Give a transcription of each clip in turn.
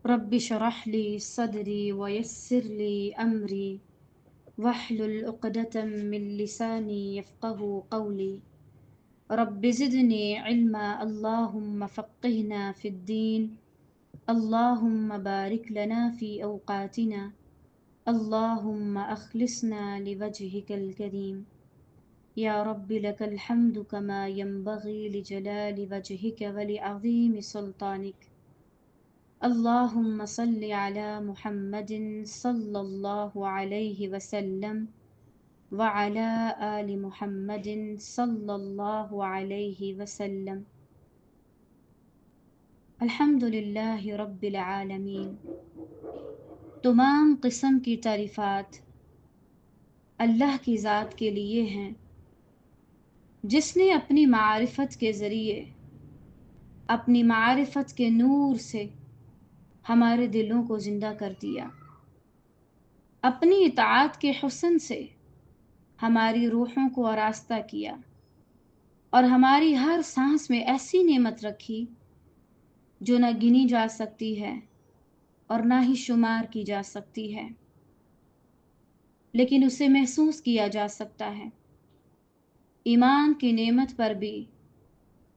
رب اشرح لي صدري ويسر لي أمري واحلل عقدة من لساني يفقه قولي. رب زدني علما اللهم فقهنا في الدين. اللهم بارك لنا في أوقاتنا. اللهم أخلصنا لوجهك الكريم. يا رب لك الحمد كما ينبغي لجلال وجهك ولعظيم سلطانك. اللهم صل على محمد صلى الله عليه وسلم وعلى آل محمد صلى الله عليه وسلم. الحمد للہ رب العالمین. تمام قسم کی تعریفات اللہ کی ذات کے لیے ہیں، جس نے اپنی معرفت کے ذریعے، اپنی معرفت کے نور سے ہمارے دلوں کو زندہ کر دیا، اپنی اطاعت کے حسن سے ہماری روحوں کو آراستہ کیا، اور ہماری ہر سانس میں ایسی نعمت رکھی جو نہ گنی جا سکتی ہے اور نہ ہی شمار کی جا سکتی ہے، لیکن اسے محسوس کیا جا سکتا ہے۔ ایمان کی نعمت پر بھی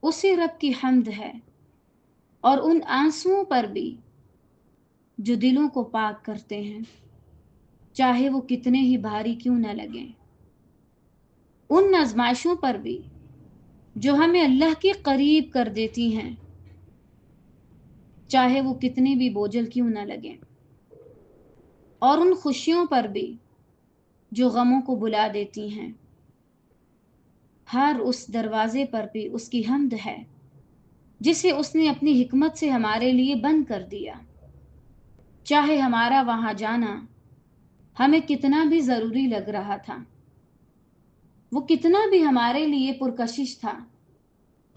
اسی رب کی حمد ہے، اور ان آنسوؤں پر بھی جو دلوں کو پاک کرتے ہیں، چاہے وہ کتنے ہی بھاری کیوں نہ لگیں۔ ان آزمائشوں پر بھی جو ہمیں اللہ کے قریب کر دیتی ہیں، چاہے وہ کتنی بھی بوجھل کیوں نہ لگیں۔ اور ان خوشیوں پر بھی جو غموں کو بلا دیتی ہیں۔ ہر اس دروازے پر بھی اس کی حمد ہے جسے اس نے اپنی حکمت سے ہمارے لیے بند کر دیا، چاہے ہمارا وہاں جانا ہمیں کتنا بھی ضروری لگ رہا تھا، وہ کتنا بھی ہمارے لیے پرکشش تھا،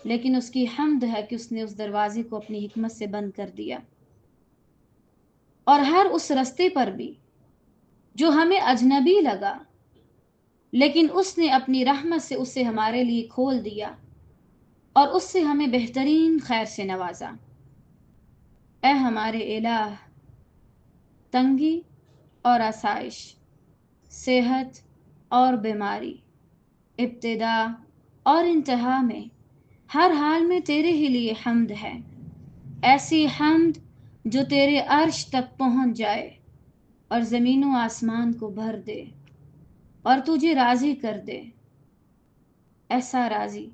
لیکن اس کی حمد ہے کہ اس نے اس دروازے کو اپنی حکمت سے بند کر دیا۔ اور ہر اس رستے پر بھی جو ہمیں اجنبی لگا، لیکن اس نے اپنی رحمت سے اسے ہمارے لیے کھول دیا اور اس سے ہمیں بہترین خیر سے نوازا۔ اے ہمارے الہ، تنگی اور آسائش، صحت اور بیماری، ابتدا اور انتہا میں، ہر حال میں تیرے ہی لیے حمد ہے۔ ایسی حمد جو تیرے عرش تک پہنچ جائے اور زمین و آسمان کو بھر دے اور تجھے راضی کر دے، ایسا راضی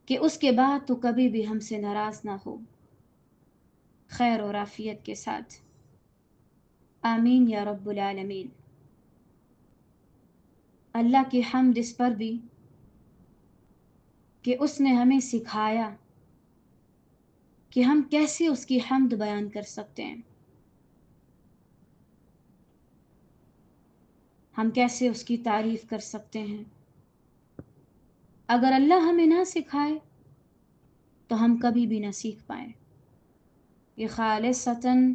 کہ اس کے بعد تو کبھی بھی ہم سے ناراض نہ ہو، خیر اور عافیت کے ساتھ۔ آمین یا رب العالمین۔ اللہ کی حمد اس پر بھی کہ اس نے ہمیں سکھایا کہ ہم کیسے اس کی حمد بیان کر سکتے ہیں، ہم کیسے اس کی تعریف کر سکتے ہیں۔ اگر اللہ ہمیں نہ سکھائے تو ہم کبھی بھی نہ سیکھ پائیں۔ یہ خالصتاً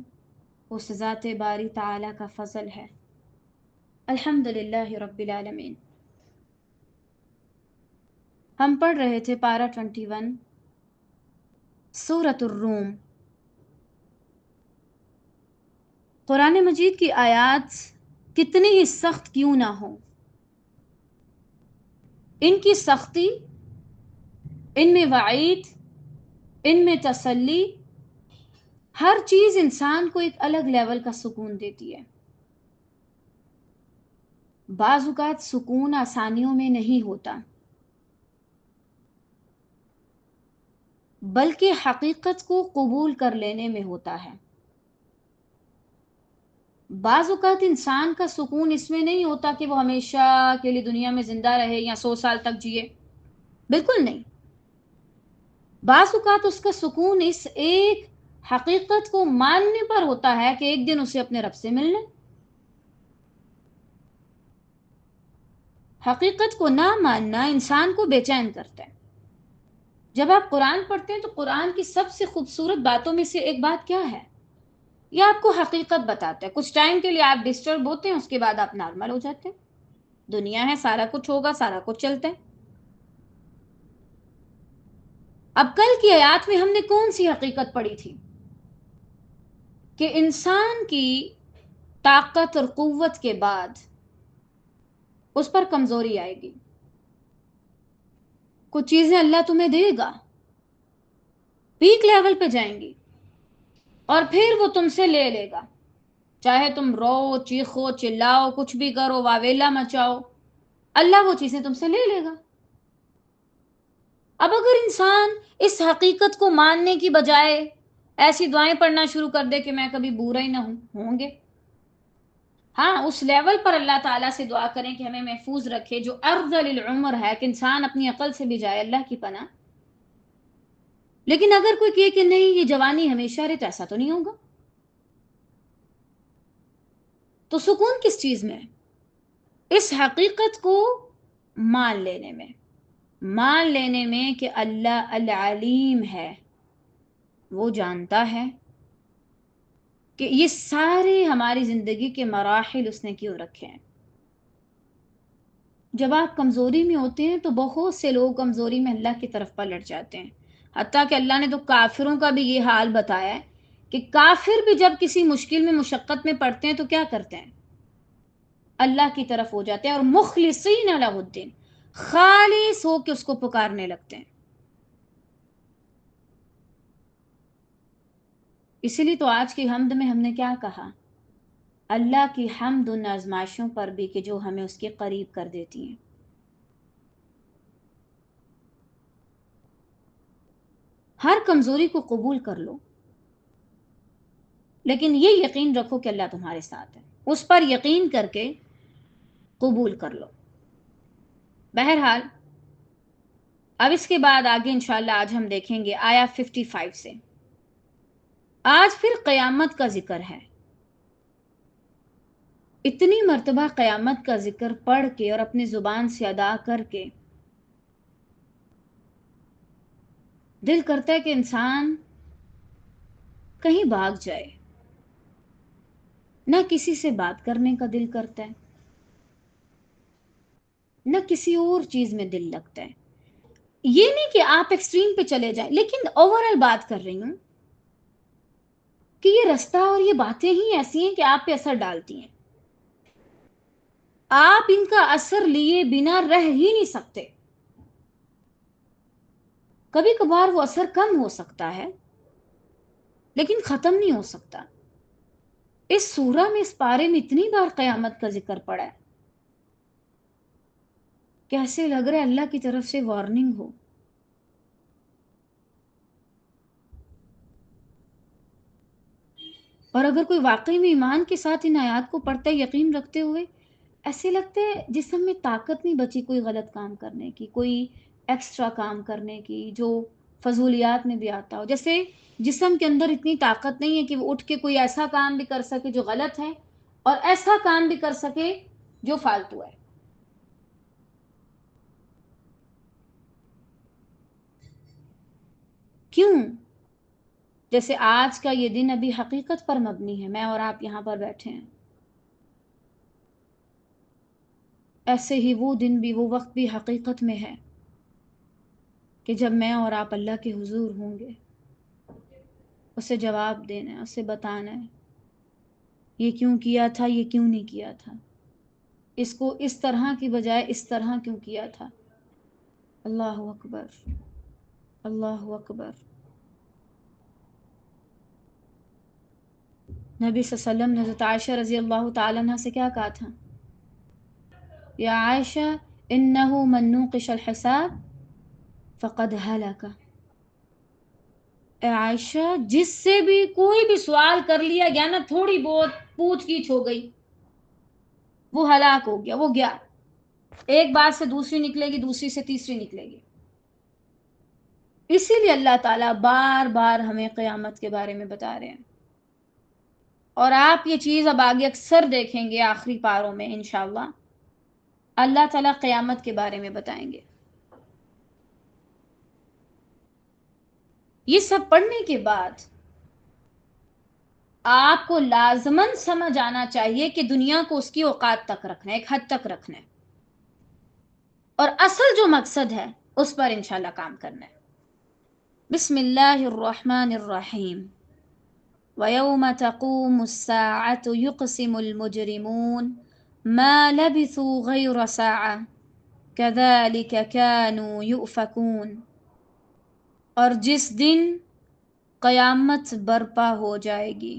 اس ذات باری تعالیٰ کا فضل ہے۔ الحمد للہ رب العالمین۔ ہم پڑھ رہے تھے پارہ 21 سورۃ الروم۔ قرآن مجید کی آیات کتنی ہی سخت کیوں نہ ہوں، ان کی سختی، ان میں وعید، ان میں تسلی، ہر چیز انسان کو ایک الگ لیول کا سکون دیتی ہے۔ بعض اوقات سکون آسانیوں میں نہیں ہوتا، بلکہ حقیقت کو قبول کر لینے میں ہوتا ہے۔ بعض اوقات انسان کا سکون اس میں نہیں ہوتا کہ وہ ہمیشہ کے لیے دنیا میں زندہ رہے یا 100 سال تک جیے، بالکل نہیں۔ بعض اوقات اس کا سکون اس ایک حقیقت کو ماننے پر ہوتا ہے کہ ایک دن اسے اپنے رب سے ملنا۔ حقیقت کو نہ ماننا انسان کو بے چین کرتا ہے۔ جب آپ قرآن پڑھتے ہیں تو قرآن کی سب سے خوبصورت باتوں میں سے ایک بات کیا ہے؟ یہ آپ کو حقیقت بتاتا ہے۔ کچھ ٹائم کے لیے آپ ڈسٹرب ہوتے ہیں، اس کے بعد آپ نارمل ہو جاتے ہیں۔ دنیا ہے، سارا کچھ ہوگا، سارا کچھ چلتا ہے۔ اب کل کی آیات میں ہم نے کون سی حقیقت پڑھی تھی؟ کہ انسان کی طاقت اور قوت کے بعد اس پر کمزوری آئے گی. کچھ چیزیں اللہ تمہیں دے گا، پیک لیول پہ جائیں گی، اور پھر وہ تم سے لے لے گا. چاہے تم رو، چیخو، چلاؤ، کچھ بھی کرو، واویلا مچاؤ، اللہ وہ چیزیں تم سے لے لے گا. اب اگر انسان اس حقیقت کو ماننے کی بجائے ایسی دعائیں پڑھنا شروع کر دے کہ میں کبھی برا ہی نہ ہوں گے. ہاں، اس لیول پر اللہ تعالیٰ سے دعا کریں کہ ہمیں محفوظ رکھے، جو ارذل العمر ہے کہ انسان اپنی عقل سے بھی جائے، اللہ کی پناہ. لیکن اگر کوئی کہے کہ نہیں یہ جوانی ہمیشہ رہے، تو ایسا تو نہیں ہوگا. تو سکون کس چیز میں؟ اس حقیقت کو مان لینے میں کہ اللہ العلیم ہے، وہ جانتا ہے کہ یہ سارے ہماری زندگی کے مراحل اس نے کیوں رکھے ہیں. جب آپ کمزوری میں ہوتے ہیں تو بہت سے لوگ کمزوری میں اللہ کی طرف پلٹ جاتے ہیں. حتیٰ کہ اللہ نے تو کافروں کا بھی یہ حال بتایا ہے کہ کافر بھی جب کسی مشکل میں، مشقت میں پڑتے ہیں تو کیا کرتے ہیں؟ اللہ کی طرف ہو جاتے ہیں اور مخلصین لہ الدین، خالص ہو کے اس کو پکارنے لگتے ہیں. اسی لیے تو آج کی حمد میں ہم نے کیا کہا؟ اللہ کی حمد ان آزمائشوں پر بھی کہ جو ہمیں اس کے قریب کر دیتی ہیں. ہر کمزوری کو قبول کر لو، لیکن یہ یقین رکھو کہ اللہ تمہارے ساتھ ہے. اس پر یقین کر کے قبول کر لو. بہرحال اب اس کے بعد آگے انشاءاللہ آج ہم دیکھیں گے آیا 55 سے. آج پھر قیامت کا ذکر ہے. اتنی مرتبہ قیامت کا ذکر پڑھ کے اور اپنی زبان سے ادا کر کے دل کرتا ہے کہ انسان کہیں بھاگ جائے. نہ کسی سے بات کرنے کا دل کرتا ہے، نہ کسی اور چیز میں دل لگتا ہے. یہ نہیں کہ آپ ایکسٹریم پہ چلے جائیں، لیکن اوورآل بات کر رہی ہوں کہ یہ رستہ اور یہ باتیں ہی ایسی ہیں کہ آپ پہ اثر ڈالتی ہیں. آپ ان کا اثر لیے بنا رہ ہی نہیں سکتے. کبھی کبھار وہ اثر کم ہو سکتا ہے لیکن ختم نہیں ہو سکتا. اس سورہ میں، اس پارے میں اتنی بار قیامت کا ذکر پڑا ہے، کیسے لگ رہا ہے اللہ کی طرف سے وارننگ ہو. اور اگر کوئی واقعی میں ایمان کے ساتھ ان آیات کو پڑھتا ہے یقین رکھتے ہوئے، ایسے لگتے ہے جسم میں طاقت نہیں بچی کوئی غلط کام کرنے کی، کوئی ایکسٹرا کام کرنے کی جو فضولیات میں بھی آتا ہو. جیسے جسم کے اندر اتنی طاقت نہیں ہے کہ وہ اٹھ کے کوئی ایسا کام بھی کر سکے جو غلط ہے، اور ایسا کام بھی کر سکے جو فالتو ہے. کیوں؟ جیسے آج کا یہ دن ابھی حقیقت پر مبنی ہے، میں اور آپ یہاں پر بیٹھے ہیں، ایسے ہی وہ دن بھی، وہ وقت بھی حقیقت میں ہے کہ جب میں اور آپ اللہ کے حضور ہوں گے. اسے جواب دینا ہے، اسے بتانا ہے یہ کیوں کیا تھا، یہ کیوں نہیں کیا تھا، اس کو اس طرح کی بجائے اس طرح کیوں کیا تھا. اللہ اکبر، اللہ اکبر. نبی صلی اللہ علیہ وسلم نے حضرت عائشہ رضی اللہ تعالیٰ عنہ سے کیا کہا تھا؟ یا عائشہ انہو من نوقش الحساب فقد ہلک. اے عائشہ، جس سے بھی کوئی بھی سوال کر لیا گیا نا، تھوڑی بہت پوچھ گیچھ ہو گئی، وہ ہلاک ہو گیا، وہ گیا. ایک بات سے دوسری نکلے گی، دوسری سے تیسری نکلے گی. اسی لیے اللہ تعالیٰ بار بار ہمیں قیامت کے بارے میں بتا رہے ہیں. اور آپ یہ چیز اب آگے اکثر دیکھیں گے آخری پاروں میں انشاءاللہ اللہ تعالیٰ قیامت کے بارے میں بتائیں گے. یہ سب پڑھنے کے بعد آپ کو لازماً سمجھ آنا چاہیے کہ دنیا کو اس کی اوقات تک رکھنا ہے، ایک حد تک رکھنا ہے، اور اصل جو مقصد ہے اس پر انشاءاللہ کام کرنا ہے. بسم اللہ الرحمن الرحیم. وَيَوْمَ تَقُومُ السَّاعَةُ يُقْسِمُ الْمُجْرِمُونَ مَا لَبِثُوا غَيْرَ سَاعَةٍ كَذَلِكَ كَانُوا يُؤْفَكُونَ۔ اور جس دن قیامت برپا ہو جائے گی،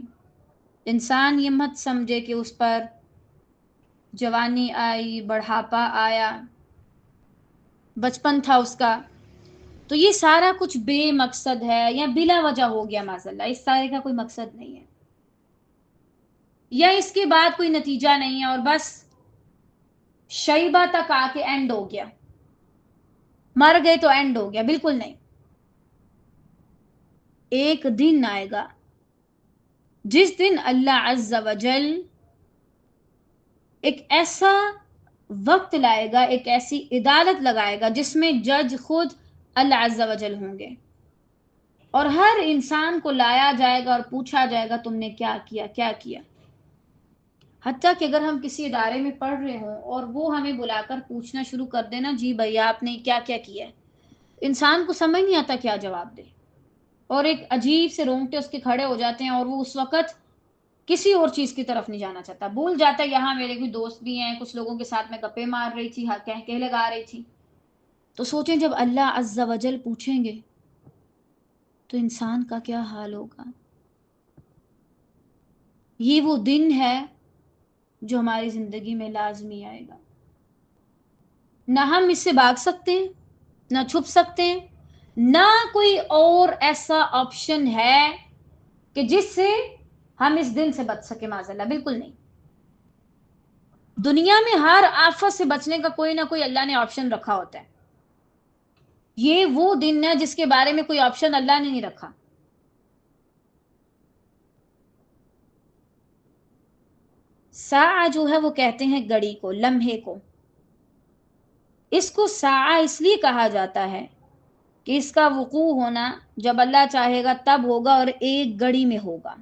انسان یہ مت سمجھے کہ اس پر جوانی آئی، بڑھاپا آیا، بچپن تھا اس کا، تو یہ سارا کچھ بے مقصد ہے یا بلا وجہ ہو گیا، معاذ اللہ، اس سارے کا کوئی مقصد نہیں ہے، یا اس کے بعد کوئی نتیجہ نہیں ہے اور بس شیبہ تک آ کے اینڈ ہو گیا، مر گئے تو اینڈ ہو گیا، بالکل نہیں۔ ایک دن آئے گا جس دن اللہ عز و جل ایک ایسا وقت لائے گا، ایک ایسی عدالت لگائے گا جس میں جج خود اللہ عز و جل ہوں گے، اور ہر انسان کو لایا جائے گا اور پوچھا جائے گا تم نے کیا کیا، کیا کیا۔ حتیٰ کہ اگر ہم کسی ادارے میں پڑھ رہے ہوں اور وہ ہمیں بلا کر پوچھنا شروع کر دینا جی بھائی آپ نے کیا کیا کیا ہے، انسان کو سمجھ نہیں آتا کیا جواب دے، اور ایک عجیب سے رونگٹے اس کے کھڑے ہو جاتے ہیں اور وہ اس وقت کسی اور چیز کی طرف نہیں جانا چاہتا، بھول جاتا ہے یہاں میرے کوئی دوست بھی ہیں، کچھ لوگوں کے ساتھ میں گپے مار رہی تھی، کہہ لگا رہی تھی۔ تو سوچیں جب اللہ عز و جل پوچھیں گے تو انسان کا کیا حال ہوگا۔ یہ وہ دن ہے جو ہماری زندگی میں لازمی آئے گا، نہ ہم اس سے بھاگ سکتے ہیں، نہ چھپ سکتے ہیں، نہ کوئی اور ایسا آپشن ہے کہ جس سے ہم اس دن سے بچ سکے، معاذ اللہ، بالکل نہیں۔ دنیا میں ہر آفت سے بچنے کا کوئی نہ کوئی اللہ نے آپشن رکھا ہوتا ہے، یہ وہ دن ہے جس کے بارے میں کوئی آپشن اللہ نے نہیں رکھا۔ ساعہ جو ہے وہ کہتے ہیں گھڑی کو، لمحے کو، اس کو ساعہ اس لیے کہا جاتا ہے کہ اس کا وقوع ہونا جب اللہ چاہے گا تب ہوگا اور ایک گھڑی میں ہوگا،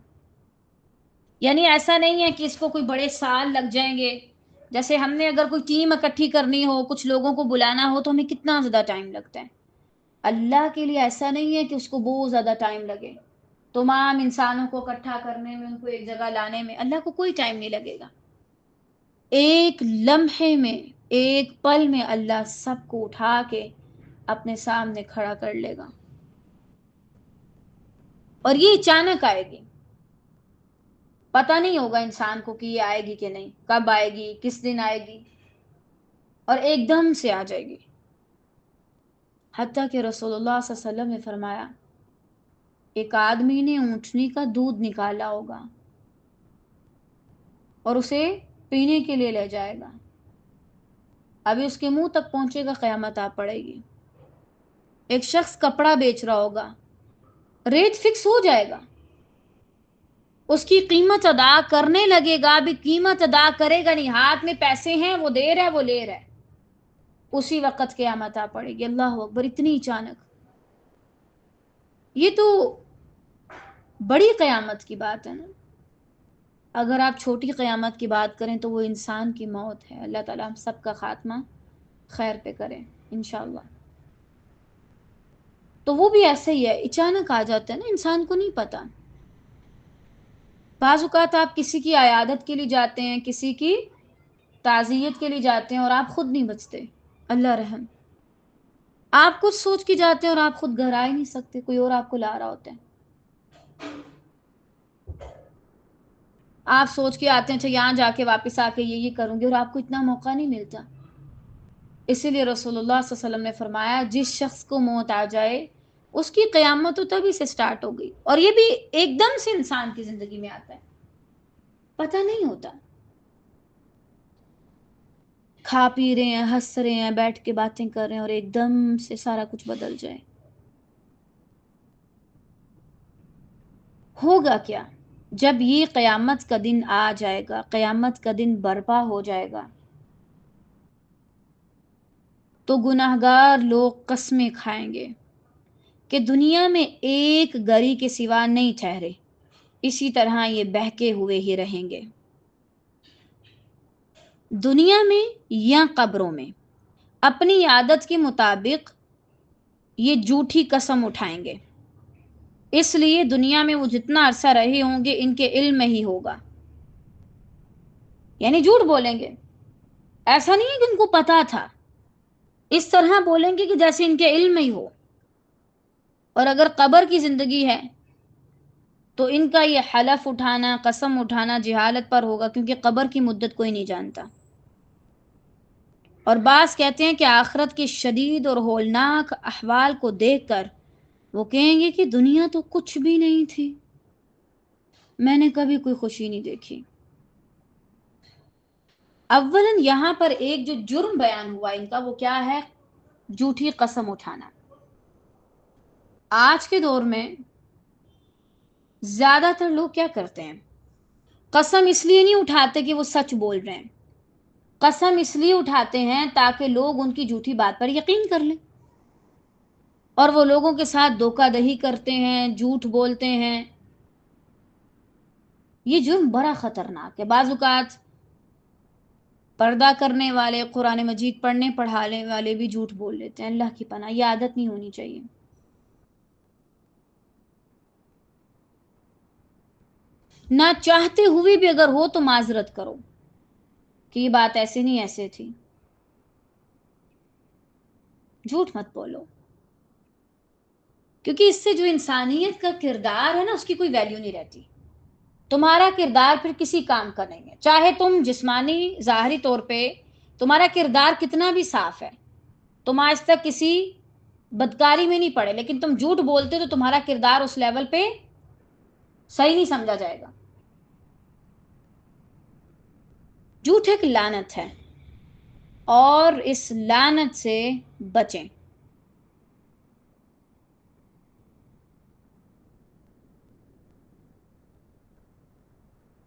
یعنی ایسا نہیں ہے کہ اس کو کوئی بڑے سال لگ جائیں گے، جیسے ہم نے اگر کوئی ٹیم اکٹھی کرنی ہو، کچھ لوگوں کو بلانا ہو تو ہمیں کتنا زیادہ ٹائم لگتا ہے، اللہ کے لیے ایسا نہیں ہے کہ اس کو بہت زیادہ ٹائم لگے، تمام انسانوں کو اکٹھا کرنے میں، ان کو ایک جگہ لانے میں اللہ کو کوئی ٹائم نہیں لگے گا، ایک لمحے میں، ایک پل میں اللہ سب کو اٹھا کے اپنے سامنے کھڑا کر لے گا، اور یہ اچانک آئے گی، پتہ نہیں ہوگا انسان کو کہ یہ آئے گی کہ نہیں، کب آئے گی، کس دن آئے گی، اور ایک دم سے آ جائے گی۔ حتیٰ کہ رسول اللہ صلی اللہ علیہ وسلم نے فرمایا ایک آدمی نے اونٹنی کا دودھ نکالا ہوگا اور اسے پینے کے لیے لے جائے گا، ابھی اس کے منہ تک پہنچے گا قیامت آ پڑے گی۔ ایک شخص کپڑا بیچ رہا ہوگا، ریٹ فکس ہو جائے گا، اس کی قیمت ادا کرنے لگے گا، ابھی قیمت ادا کرے گا نہیں، ہاتھ میں پیسے ہیں، وہ دے رہا ہے، وہ لے رہا ہے، اسی وقت قیامت آ پڑے گی۔ اللہ اکبر، اتنی اچانک، یہ تو بڑی قیامت کی بات ہے نا۔ اگر آپ چھوٹی قیامت کی بات کریں تو وہ انسان کی موت ہے، اللہ تعالیٰ ہم سب کا خاتمہ خیر پہ کریں انشاءاللہ۔ تو وہ بھی ایسے ہی ہے، اچانک آ جاتا ہے نا، انسان کو نہیں پتا۔ بعض اوقات آپ کسی کی عیادت کے لیے جاتے ہیں، کسی کی تعزیت کے لیے جاتے ہیں اور آپ خود نہیں بچتے، اللہ رحم، آپ کچھ سوچ کے جاتے ہیں اور آپ خود گھر آ ہی نہیں سکتے، کوئی اور آپ کو لا رہا ہوتا ہے، آپ سوچ کے آتے ہیں اچھا یہاں جا کے واپس آ کے یہ کروں گے، اور آپ کو اتنا موقع نہیں ملتا۔ اسی لیے رسول اللہ صلی اللہ علیہ وسلم نے فرمایا جس شخص کو موت آ جائے اس کی قیامت تو تبھی سے سٹارٹ ہو گئی، اور یہ بھی ایک دم سے انسان کی زندگی میں آتا ہے، پتہ نہیں ہوتا، کھا پی رہے ہیں، ہنس رہے ہیں، بیٹھ کے باتیں کر رہے ہیں، اور ایک دم سے سارا کچھ بدل جائے۔ ہوگا کیا جب یہ قیامت کا دن آ جائے گا، قیامت کا دن برپا ہو جائے گا، تو گناہگار لوگ قسمیں کھائیں گے کہ دنیا میں ایک گری کے سوا نہیں ٹھہرے، اسی طرح یہ بہکے ہوئے ہی رہیں گے، دنیا میں یا قبروں میں اپنی عادت کے مطابق یہ جھوٹی قسم اٹھائیں گے اس لیے دنیا میں وہ جتنا عرصہ رہے ہوں گے ان کے علم میں ہی ہوگا، یعنی جھوٹ بولیں گے، ایسا نہیں ہے کہ ان کو پتا تھا، اس طرح بولیں گے کہ جیسے ان کے علم میں ہی ہو۔ اور اگر قبر کی زندگی ہے تو ان کا یہ حلف اٹھانا، قسم اٹھانا جہالت پر ہوگا، کیونکہ قبر کی مدت کوئی نہیں جانتا۔ اور بعض کہتے ہیں کہ آخرت کے شدید اور ہولناک احوال کو دیکھ کر وہ کہیں گے کہ دنیا تو کچھ بھی نہیں تھی، میں نے کبھی کوئی خوشی نہیں دیکھی۔ اولاً یہاں پر ایک جو جرم بیان ہوا ان کا، وہ کیا ہے؟ جھوٹی قسم اٹھانا۔ آج کے دور میں زیادہ تر لوگ کیا کرتے ہیں؟ قسم اس لیے نہیں اٹھاتے کہ وہ سچ بول رہے ہیں، قسم اس لیے اٹھاتے ہیں تاکہ لوگ ان کی جھوٹی بات پر یقین کر لیں، اور وہ لوگوں کے ساتھ دھوکہ دہی کرتے ہیں، جھوٹ بولتے ہیں۔ یہ جرم بڑا خطرناک ہے۔ بعض اوقات پردہ کرنے والے، قرآن مجید پڑھنے پڑھانے والے بھی جھوٹ بول لیتے ہیں، اللہ کی پناہ، یہ عادت نہیں ہونی چاہیے۔ نہ چاہتے ہوئے بھی اگر ہو تو معذرت کرو کہ یہ بات ایسے نہیں ایسے تھی، جھوٹ مت بولو، کیونکہ اس سے جو انسانیت کا کردار ہے نا، اس کی کوئی ویلیو نہیں رہتی۔ تمہارا کردار پھر کسی کام کا نہیں ہے، چاہے تم جسمانی ظاہری طور پہ تمہارا کردار کتنا بھی صاف ہے، تم آج تک کسی بدکاری میں نہیں پڑے، لیکن تم جھوٹ بولتے تو تمہارا کردار اس لیول پہ صحیح نہیں سمجھا جائے گا۔ جھوٹ ایک لعنت ہے، اور اس لعنت سے بچیں۔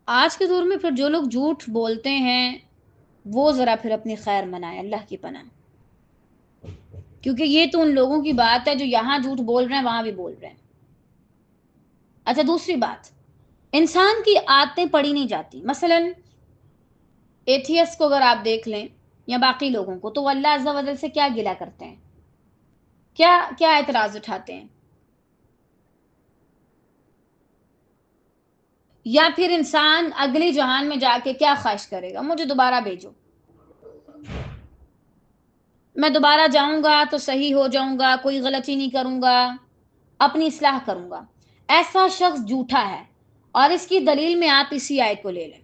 آج کے دور میں پھر جو لوگ جھوٹ بولتے ہیں وہ ذرا پھر اپنی خیر منائے، اللہ کی پناہ، کیونکہ یہ تو ان لوگوں کی بات ہے جو یہاں جھوٹ بول رہے ہیں وہاں بھی بول رہے ہیں۔ اچھا، دوسری بات، انسان کی عادتیں پڑھی نہیں جاتی۔ مثلا ایتھیسٹ کو اگر آپ دیکھ لیں یا باقی لوگوں کو، تو وہ اللہ عز و جل سے کیا گلہ کرتے ہیں، کیا کیا اعتراض اٹھاتے ہیں؟ یا پھر انسان اگلی جہان میں جا کے کیا خواہش کرے گا؟ مجھے دوبارہ بھیجو، میں دوبارہ جاؤں گا تو صحیح ہو جاؤں گا، کوئی غلطی نہیں کروں گا، اپنی اصلاح کروں گا۔ ایسا شخص جھوٹا ہے، اور اس کی دلیل میں آپ اسی آیت کو لے لیں۔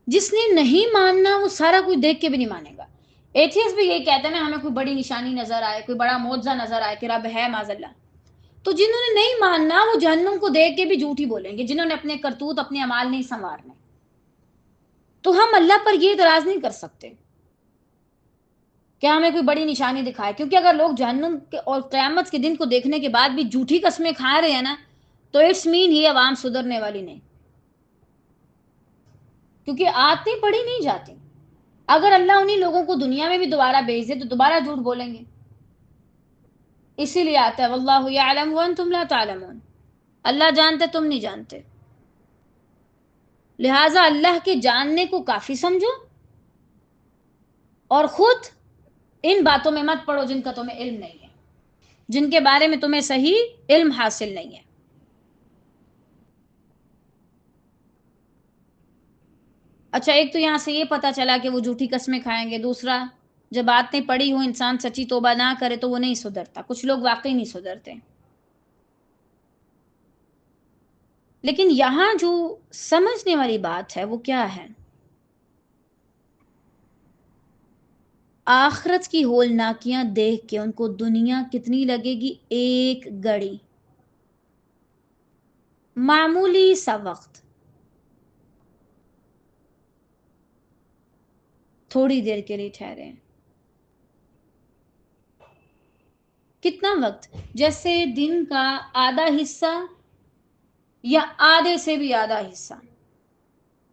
جس نے نہیں ماننا وہ سارا کچھ دیکھ کے بھی نہیں مانے گا۔ ایتھیسٹ بھی یہی کہتے ہیں نا، ہمیں کوئی بڑی نشانی نظر آئے، کوئی بڑا معجزہ نظر آئے کہ رب ہے معاذ اللہ، تو جنہوں نے نہیں ماننا وہ جہنم کو دیکھ کے بھی جھوٹ ہی بولیں گے، جنہوں نے اپنے کرتوت، اپنے اعمال نہیں سنوارنے۔ تو ہم اللہ پر یہ اعتراض نہیں کر سکتے کہ ہمیں کوئی بڑی نشانی دکھائے، کیونکہ اگر لوگ جہنم اور قیامت کے دن کو دیکھنے کے بعد بھی جھوٹی قسمیں کھا رہے ہیں نا، تو اٹس مین یہ عوام سدھرنے والی نہیں، کیونکہ آتے پڑھی نہیں جاتی۔ اگر اللہ انہی لوگوں کو دنیا میں بھی دوبارہ بھیج دے تو دوبارہ جھوٹ بولیں گے۔ اسی لیے آتا ہے واللہ یعلم وانتم لا تعلمون، اللہ جانتے تم نہیں جانتے، لہٰذا اللہ کے جاننے کو کافی سمجھو، اور خود ان باتوں میں مت پڑو جن کا تمہیں علم نہیں ہے، جن کے بارے میں تمہیں صحیح علم حاصل نہیں ہے۔ اچھا، ایک تو یہاں سے یہ پتا چلا کہ وہ جھوٹی قسمیں کھائیں گے، دوسرا جب باتیں پڑی ہوں انسان سچی توبہ نہ کرے تو وہ نہیں سدھرتا، کچھ لوگ واقعی نہیں سدھرتے۔ لیکن یہاں جو سمجھنے والی بات ہے وہ کیا ہے؟ آخرت کی ہولناکیاں دیکھ کے ان کو دنیا کتنی لگے گی؟ ایک گھڑی، معمولی سا وقت، تھوڑی دیر کے لیے ٹھہرے ہیں۔ کتنا وقت؟ جیسے دن کا آدھا حصہ یا آدھے سے بھی آدھا حصہ۔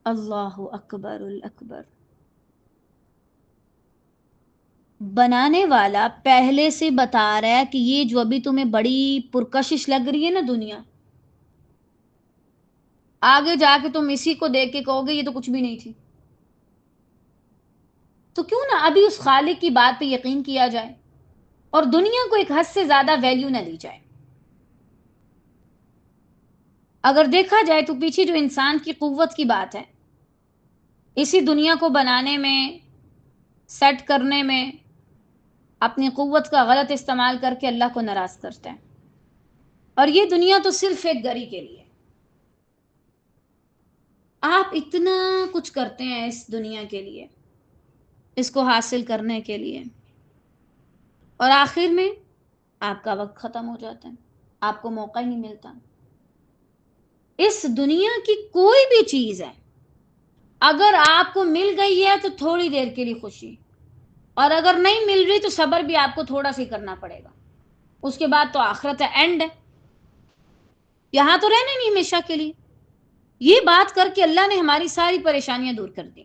اللہ اکبر الاکبر۔ بنانے والا پہلے سے بتا رہا ہے کہ یہ جو ابھی تمہیں بڑی پرکشش لگ رہی ہے نا دنیا، آگے جا کے تم اسی کو دیکھ کے کہو گے یہ تو کچھ بھی نہیں تھی۔ تو کیوں نہ ابھی اس خالق کی بات پہ یقین کیا جائے اور دنیا کو ایک حد سے زیادہ ویلیو نہ دی جائے. اگر دیکھا جائے تو پیچھے جو انسان کی قوت کی بات ہے، اسی دنیا کو بنانے میں، سیٹ کرنے میں اپنی قوت کا غلط استعمال کر کے اللہ کو ناراض کرتا ہے. اور یہ دنیا تو صرف ایک گھڑی کے لیے. آپ اتنا کچھ کرتے ہیں اس دنیا کے لیے، اس کو حاصل کرنے کے لیے، اور آخر میں آپ کا وقت ختم ہو جاتا ہے، آپ کو موقع ہی نہیں ملتا. اس دنیا کی کوئی بھی چیز ہے، اگر آپ کو مل گئی ہے تو تھوڑی دیر کے لیے خوشی، اور اگر نہیں مل رہی تو صبر بھی آپ کو تھوڑا سا کرنا پڑے گا. اس کے بعد تو آخرت ہے، اینڈ ہے. یہاں تو رہنا نہیں ہمیشہ کے لیے. یہ بات کر کے اللہ نے ہماری ساری پریشانیاں دور کر دی.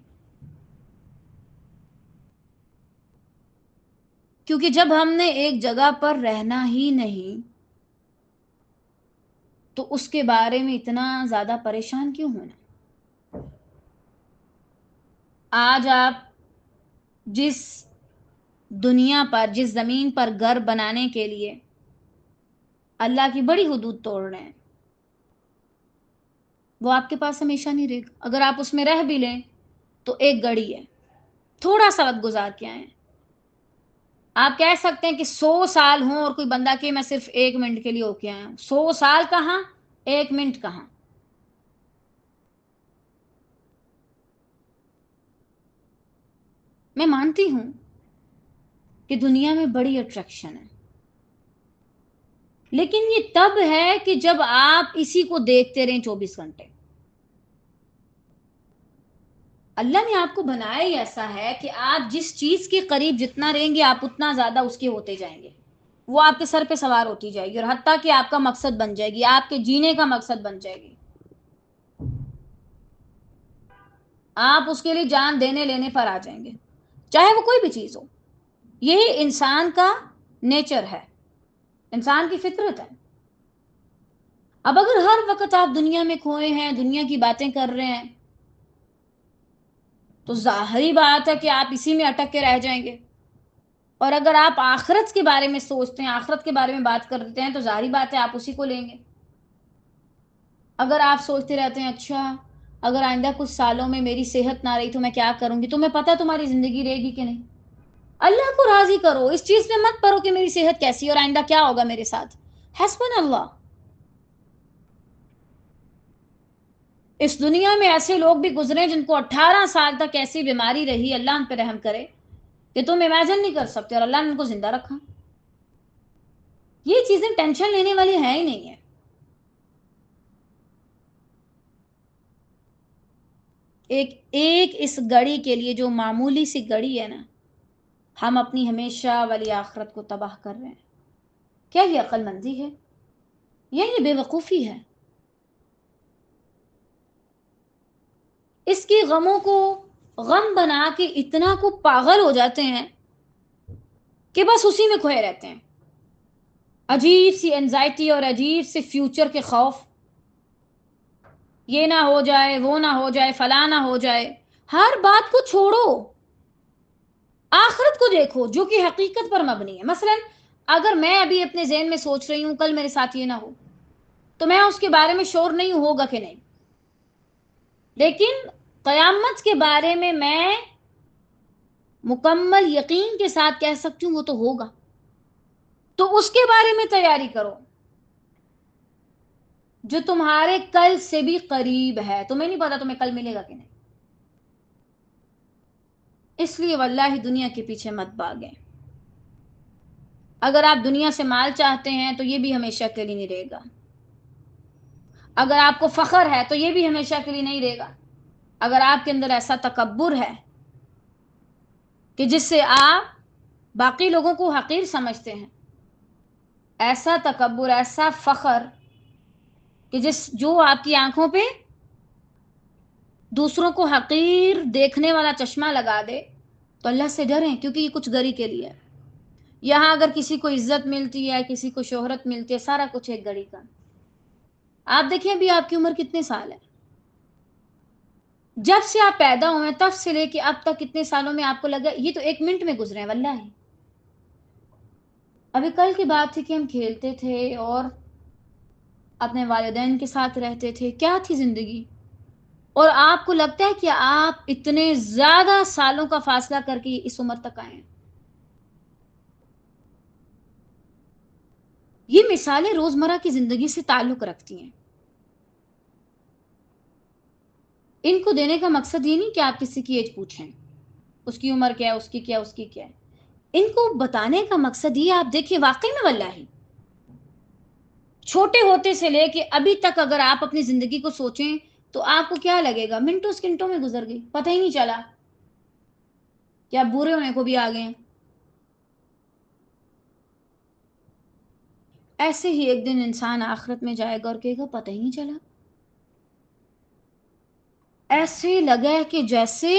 کیونکہ جب ہم نے ایک جگہ پر رہنا ہی نہیں تو اس کے بارے میں اتنا زیادہ پریشان کیوں ہونا. آج آپ جس دنیا پر، جس زمین پر گھر بنانے کے لیے اللہ کی بڑی حدود توڑ رہے ہیں، وہ آپ کے پاس ہمیشہ نہیں رہے گا. اگر آپ اس میں رہ بھی لیں تو ایک گھڑی ہے، تھوڑا سا وقت گزار کے آئیں. آپ کہہ سکتے ہیں کہ 100 سال ہوں اور کوئی بندہ کہ میں صرف 1 منٹ کے لیے ہو کے آیا ہوں. 100 سال کہاں، 1 منٹ کہاں. میں مانتی ہوں کہ دنیا میں بڑی اٹریکشن ہے، لیکن یہ تب ہے کہ جب آپ اسی کو دیکھتے رہیں 24 گھنٹے. اللہ نے آپ کو بنایا ہی ایسا ہے کہ آپ جس چیز کے قریب جتنا رہیں گے آپ اتنا زیادہ اس کے ہوتے جائیں گے. وہ آپ کے سر پہ سوار ہوتی جائے گی اور حتیٰ کہ آپ کا مقصد بن جائے گی، آپ کے جینے کا مقصد بن جائے گی. آپ اس کے لیے جان دینے لینے پر آ جائیں گے، چاہے وہ کوئی بھی چیز ہو. یہی انسان کا نیچر ہے، انسان کی فطرت ہے. اب اگر ہر وقت آپ دنیا میں کھوئے ہیں، دنیا کی باتیں کر رہے ہیں، تو ظاہری بات ہے کہ آپ اسی میں اٹک کے رہ جائیں گے. اور اگر آپ آخرت کے بارے میں سوچتے ہیں، آخرت کے بارے میں بات کرتے ہیں، تو ظاہری بات ہے آپ اسی کو لیں گے. اگر آپ سوچتے رہتے ہیں اچھا اگر آئندہ کچھ سالوں میں میری صحت نہ رہی تو میں کیا کروں گی، تمہیں پتہ تمہاری زندگی رہے گی کہ نہیں. اللہ کو راضی کرو، اس چیز پہ مت پڑو کہ میری صحت کیسی اور آئندہ کیا ہوگا میرے ساتھ. حسبنا اللہ. اس دنیا میں ایسے لوگ بھی گزرے جن کو 18 سال تک ایسی بیماری رہی، اللہ ان پہ رحم کرے، کہ تم امیجن نہیں کر سکتے، اور اللہ نے ان کو زندہ رکھا. یہ چیزیں ٹینشن لینے والی ہیں ہی نہیں ہے. ایک اس گڑی کے لیے جو معمولی سی گڑی ہے نا، ہم اپنی ہمیشہ والی آخرت کو تباہ کر رہے ہیں. کیا یہ عقل مندی ہے یا یہ بے وقوفی ہے؟ اس کی غموں کو غم بنا کے اتنا کو پاگل ہو جاتے ہیں کہ بس اسی میں کھوئے رہتے ہیں. عجیب سی انزائٹی اور عجیب سے فیوچر کے خوف، یہ نہ ہو جائے، وہ نہ ہو جائے، فلاں نہ ہو جائے. ہر بات کو چھوڑو، آخرت کو دیکھو جو کہ حقیقت پر مبنی ہے. مثلا اگر میں ابھی اپنے ذہن میں سوچ رہی ہوں کل میرے ساتھ یہ نہ ہو، تو میں اس کے بارے میں شور نہیں ہوگا کہ نہیں. لیکن قیامت کے بارے میں مکمل یقین کے ساتھ کہہ سکتی ہوں وہ تو ہوگا. تو اس کے بارے میں تیاری کرو جو تمہارے کل سے بھی قریب ہے. تمہیں نہیں پتا تمہیں کل ملے گا کہ نہیں. اس لیے واللہ دنیا کے پیچھے مت بھاگیں. اگر آپ دنیا سے مال چاہتے ہیں تو یہ بھی ہمیشہ کے لیے نہیں رہے گا. اگر آپ کو فخر ہے تو یہ بھی ہمیشہ کے لیے نہیں رہے گا. اگر آپ کے اندر ایسا تکبر ہے کہ جس سے آپ باقی لوگوں کو حقیر سمجھتے ہیں، ایسا تکبر، ایسا فخر کہ جو آپ کی آنکھوں پہ دوسروں کو حقیر دیکھنے والا چشمہ لگا دے، تو اللہ سے ڈریں، کیونکہ یہ کچھ گھڑی کے لیے ہے. یہاں اگر کسی کو عزت ملتی ہے، کسی کو شہرت ملتی ہے، سارا کچھ ایک گھڑی کا. آپ دیکھیں ابھی آپ کی عمر کتنے سال ہے؟ جب سے آپ پیدا ہوئے ہیں تب سے لے کے اب تک کتنے سالوں میں آپ کو لگا یہ تو 1 منٹ میں گزرے ہیں واللہ. ابھی کل کی بات تھی کہ ہم کھیلتے تھے اور اپنے والدین کے ساتھ رہتے تھے، کیا تھی زندگی. اور آپ کو لگتا ہے کہ آپ اتنے زیادہ سالوں کا فاصلہ کر کے اس عمر تک آئے ہیں. یہ مثالیں روزمرہ کی زندگی سے تعلق رکھتی ہیں. ان کو دینے کا مقصد یہ نہیں کہ آپ کسی کی ایج پوچھیں، اس کی عمر کیا ہے، اس کی کیا، اس کی کیا ہے. ان کو بتانے کا مقصد یہ آپ دیکھیں واقعی میں واللہ چھوٹے ہوتے سے لے کے ابھی تک اگر آپ اپنی زندگی کو سوچیں تو آپ کو کیا لگے گا، منٹوں سکنٹوں میں گزر گئی، پتہ ہی نہیں چلا کہ آپ بورے ہونے کو بھی آ گئے ہیں. ایسے ہی ایک دن انسان آخرت میں جائے گا اور کہے گا پتہ ہی نہیں چلا. ایسے لگا کہ جیسے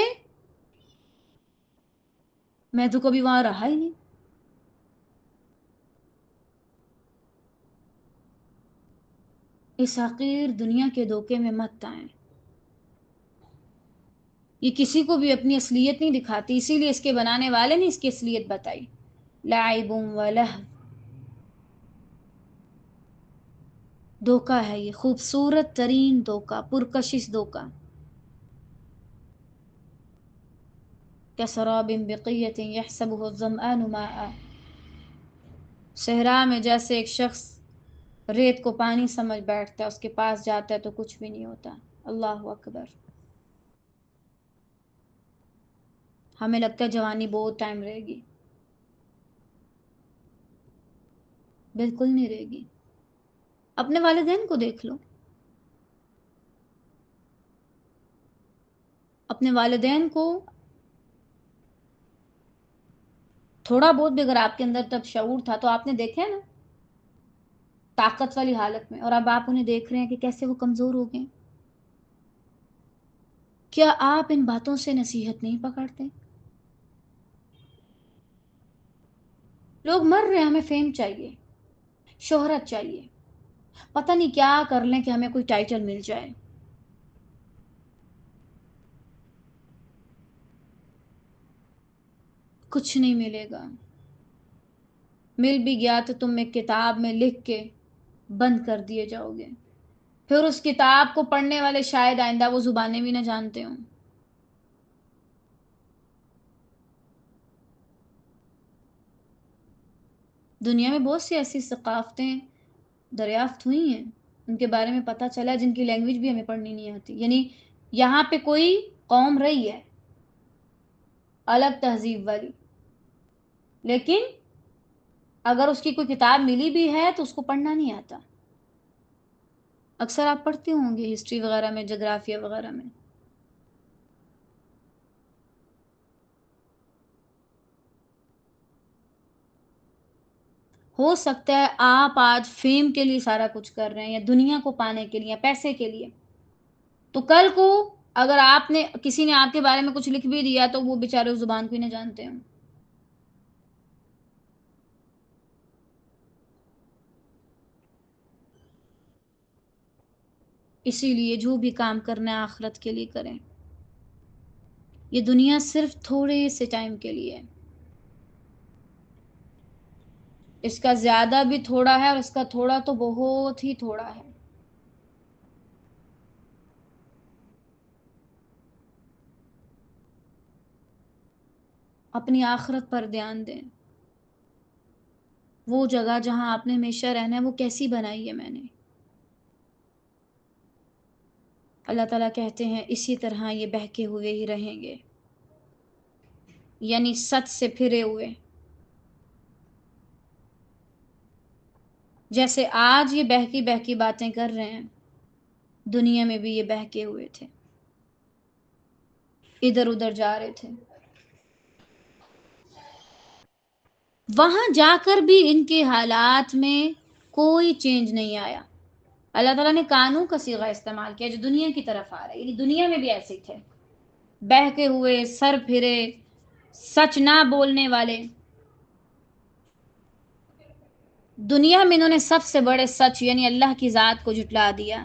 میں تو کبھی وہاں رہا ہی نہیں. اس حقیر دنیا کے دھوکے میں مت آئیں. یہ کسی کو بھی اپنی اصلیت نہیں دکھاتی، اسی لیے اس کے بنانے والے نے اس کی اصلیت بتائی. لعب و لہو، دھوکا ہے یہ، خوبصورت ترین دھوکا، پرکشش دھوکا. کسراب بقیۃ یحسبہ الظمآن ماء، صحرا میں جیسے ایک شخص ریت کو پانی سمجھ بیٹھتا ہے، اس کے پاس جاتا ہے تو کچھ بھی نہیں ہوتا. اللہ اکبر. ہمیں لگتا ہے جوانی بہت ٹائم رہے گی، بالکل نہیں رہے گی. اپنے والدین کو دیکھ لو، اپنے والدین کو تھوڑا بہت بھی اگر آپ کے اندر تب شعور تھا تو آپ نے دیکھا ہے نا طاقت والی حالت میں، اور اب آپ انہیں دیکھ رہے ہیں کہ کیسے وہ کمزور ہو گئے. کیا آپ ان باتوں سے نصیحت نہیں پکڑتے؟ لوگ مر رہے ہیں، ہمیں فیم چاہیے، شہرت چاہیے، پتہ نہیں کیا کر لیں کہ ہمیں کوئی ٹائٹل مل جائے. کچھ نہیں ملے گا. مل بھی گیا تو تم ایک کتاب میں لکھ کے بند کر دیے جاؤ گے، پھر اس کتاب کو پڑھنے والے شاید آئندہ وہ زبانیں بھی نہ جانتے ہوں. دنیا میں بہت سی ایسی ثقافتیں دریافت ہوئی ہیں، ان کے بارے میں پتہ چلا جن کی لینگویج بھی ہمیں پڑھنی نہیں آتی. یعنی یہاں پہ کوئی قوم رہی ہے الگ تہذیب والی، لیکن اگر اس کی کوئی کتاب ملی بھی ہے تو اس کو پڑھنا نہیں آتا. اکثر آپ پڑھتے ہوں گے ہسٹری وغیرہ میں، جغرافیہ وغیرہ میں. ہو سکتا ہے آپ آج فیم کے لیے سارا کچھ کر رہے ہیں یا دنیا کو پانے کے لیے یا پیسے کے لیے، تو کل کو اگر آپ نے کسی نے آپ کے بارے میں کچھ لکھ بھی دیا تو وہ بیچارے اس زبان کو ہی نہ جانتے ہیں. اسی لیے جو بھی کام کرنا ہے آخرت کے لیے کریں. یہ دنیا صرف تھوڑے سے ٹائم کے لیے ہے، اس کا زیادہ بھی تھوڑا ہے اور اس کا تھوڑا تو بہت ہی تھوڑا ہے. اپنی آخرت پر دھیان دیں. وہ جگہ جہاں آپ نے ہمیشہ رہنا ہے وہ کیسی بنائی ہے میں نے. اللہ تعالیٰ کہتے ہیں اسی طرح یہ بہکے ہوئے ہی رہیں گے، یعنی سچ سے پھرے ہوئے. جیسے آج یہ بہکی بہکی باتیں کر رہے ہیں، دنیا میں بھی یہ بہکے ہوئے تھے، ادھر ادھر جا رہے تھے. وہاں جا کر بھی ان کے حالات میں کوئی چینج نہیں آیا. اللہ تعالیٰ نے قانون کا صیغہ استعمال کیا جو دنیا کی طرف آ رہا ہے، یعنی دنیا میں بھی ایسے تھے، بہکے ہوئے، سر پھرے، سچ نہ بولنے والے. دنیا میں انہوں نے سب سے بڑے سچ یعنی اللہ کی ذات کو جھٹلا دیا،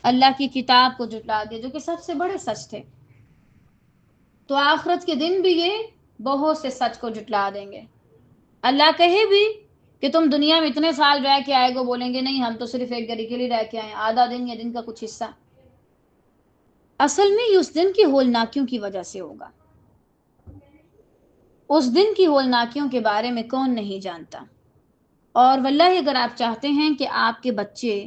اللہ کی کتاب کو جھٹلا دیا جو کہ سب سے بڑے سچ تھے. تو آخرت کے دن بھی یہ بہت سے سچ کو جھٹلا دیں گے. اللہ کہے بھی کہ تم دنیا میں اتنے سال رہ کے آئے گو، بولیں گے نہیں ہم تو صرف ایک گھڑی کے لیے رہ کے آئے، آدھا دن یا دن کا کچھ حصہ. اصل میں یہ اس دن کی ہولناکیوں کی وجہ سے ہوگا. اس دن کی ہولناکیوں کے بارے میں کون نہیں جانتا. اور واللہ اگر آپ چاہتے ہیں کہ آپ کے بچے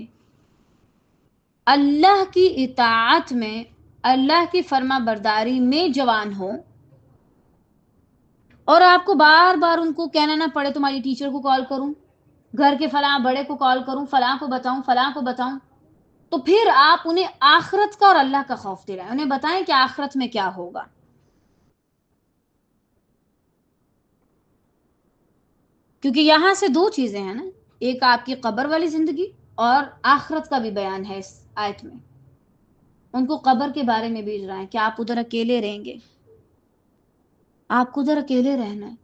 اللہ کی اطاعت میں، اللہ کی فرما برداری میں جوان ہو، اور آپ کو بار بار ان کو کہنا نہ پڑے تمہاری ٹیچر کو کال کروں، گھر کے فلاں بڑے کو کال کروں، فلاں کو بتاؤں، فلاں کو بتاؤں، تو پھر آپ انہیں آخرت کا اور اللہ کا خوف دلائیں، انہیں بتائیں کہ آخرت میں کیا ہوگا. کیونکہ یہاں سے دو چیزیں ہیں نا، ایک آپ کی قبر والی زندگی اور آخرت کا بھی بیان ہے اس آیت میں. ان کو قبر کے بارے میں بھیج رہا ہے کہ آپ ادھر اکیلے رہیں گے، آپ کو ادھر اکیلے رہنا ہے،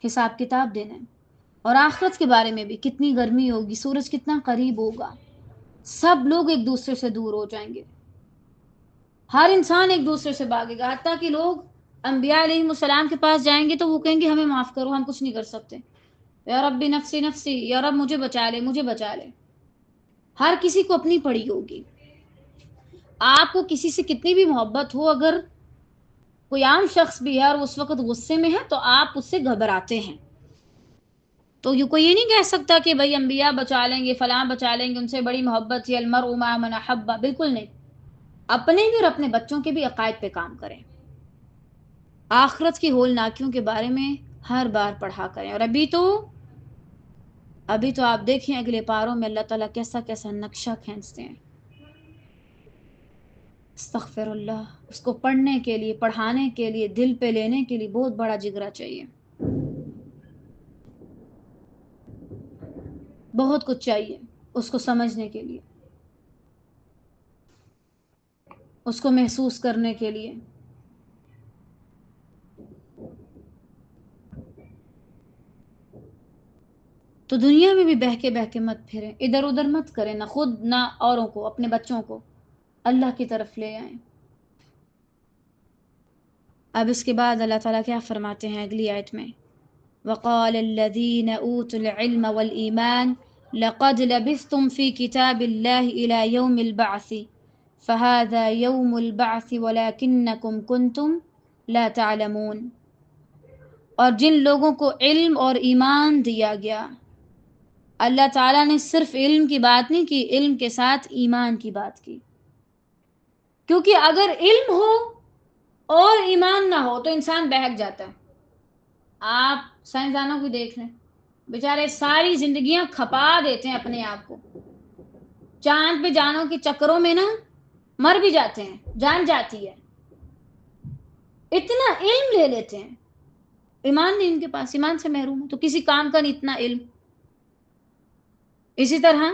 حساب کتاب دینا ہے. اور آخرت کے بارے میں بھی کتنی گرمی ہوگی، سورج کتنا قریب ہوگا، سب لوگ ایک دوسرے سے دور ہو جائیں گے، ہر انسان ایک دوسرے سے بھاگے گا، حتیٰ کہ لوگ انبیاء علیہ السلام کے پاس جائیں گے تو وہ کہیں گے ہمیں معاف کرو، ہم کچھ نہیں کر سکتے، یا رب نفسی نفسی، یا رب مجھے بچا لے، مجھے بچا لے. ہر کسی کو اپنی پڑی ہوگی. آپ کو کسی سے کتنی بھی محبت ہو، اگر کوئی عام شخص بھی ہے اور اس وقت غصے میں ہے تو آپ اس سے گھبراتے ہیں. تو کوئی یہ نہیں کہہ سکتا کہ بھائی انبیاء بچا لیں گے، فلاں بچا لیں گے، ان سے بڑی محبت ہے، المرء مع من احب، بالکل نہیں. اپنے بھی اور اپنے بچوں کے بھی عقائد پہ کام کریں، آخرت کی ہولناکیوں کے بارے میں ہر بار پڑھا کریں. اور ابھی تو آپ دیکھیں اگلے پاروں میں اللہ تعالیٰ کیسا کیسا نقشہ کھینچتے ہیں. استغفر اللہ. اس کو پڑھنے کے لیے، پڑھانے کے لیے، دل پہ لینے کے لیے بہت بڑا جگرا چاہیے، بہت کچھ چاہیے اس کو سمجھنے کے لیے، اس کو محسوس کرنے کے لیے. تو دنیا میں بھی بہہ کے مت پھریں، ادھر ادھر مت کریں، نہ خود نہ اوروں کو، اپنے بچوں کو اللہ کی طرف لے آئیں. اب اس کے بعد اللہ تعالیٰ کیا فرماتے ہیں اگلی آیت میں؟ وقال الذين اوتوا العلم والايمان لقد لبثتم في كتاب الله الى يوم البعث فهذا يوم البعث ولكنكم كنتم لا تعلمون. اور جن لوگوں کو علم اور ایمان دیا گیا، اللہ تعالیٰ نے صرف علم کی بات نہیں کی، علم کے ساتھ ایمان کی بات کی. کیونکہ اگر علم ہو اور ایمان نہ ہو تو انسان بہک جاتا ہے. آپ سائنسدانوں کو دیکھ لیں، بیچارے ساری زندگیاں کھپا دیتے ہیں اپنے آپ کو، چاند پہ جانوں کے چکروں میں نا مر بھی جاتے ہیں، جان جاتی ہے، اتنا علم لے لیتے ہیں، ایمان نہیں ان کے پاس، ایمان سے محروم ہے تو کسی کام کا نہیں اتنا علم. اسی طرح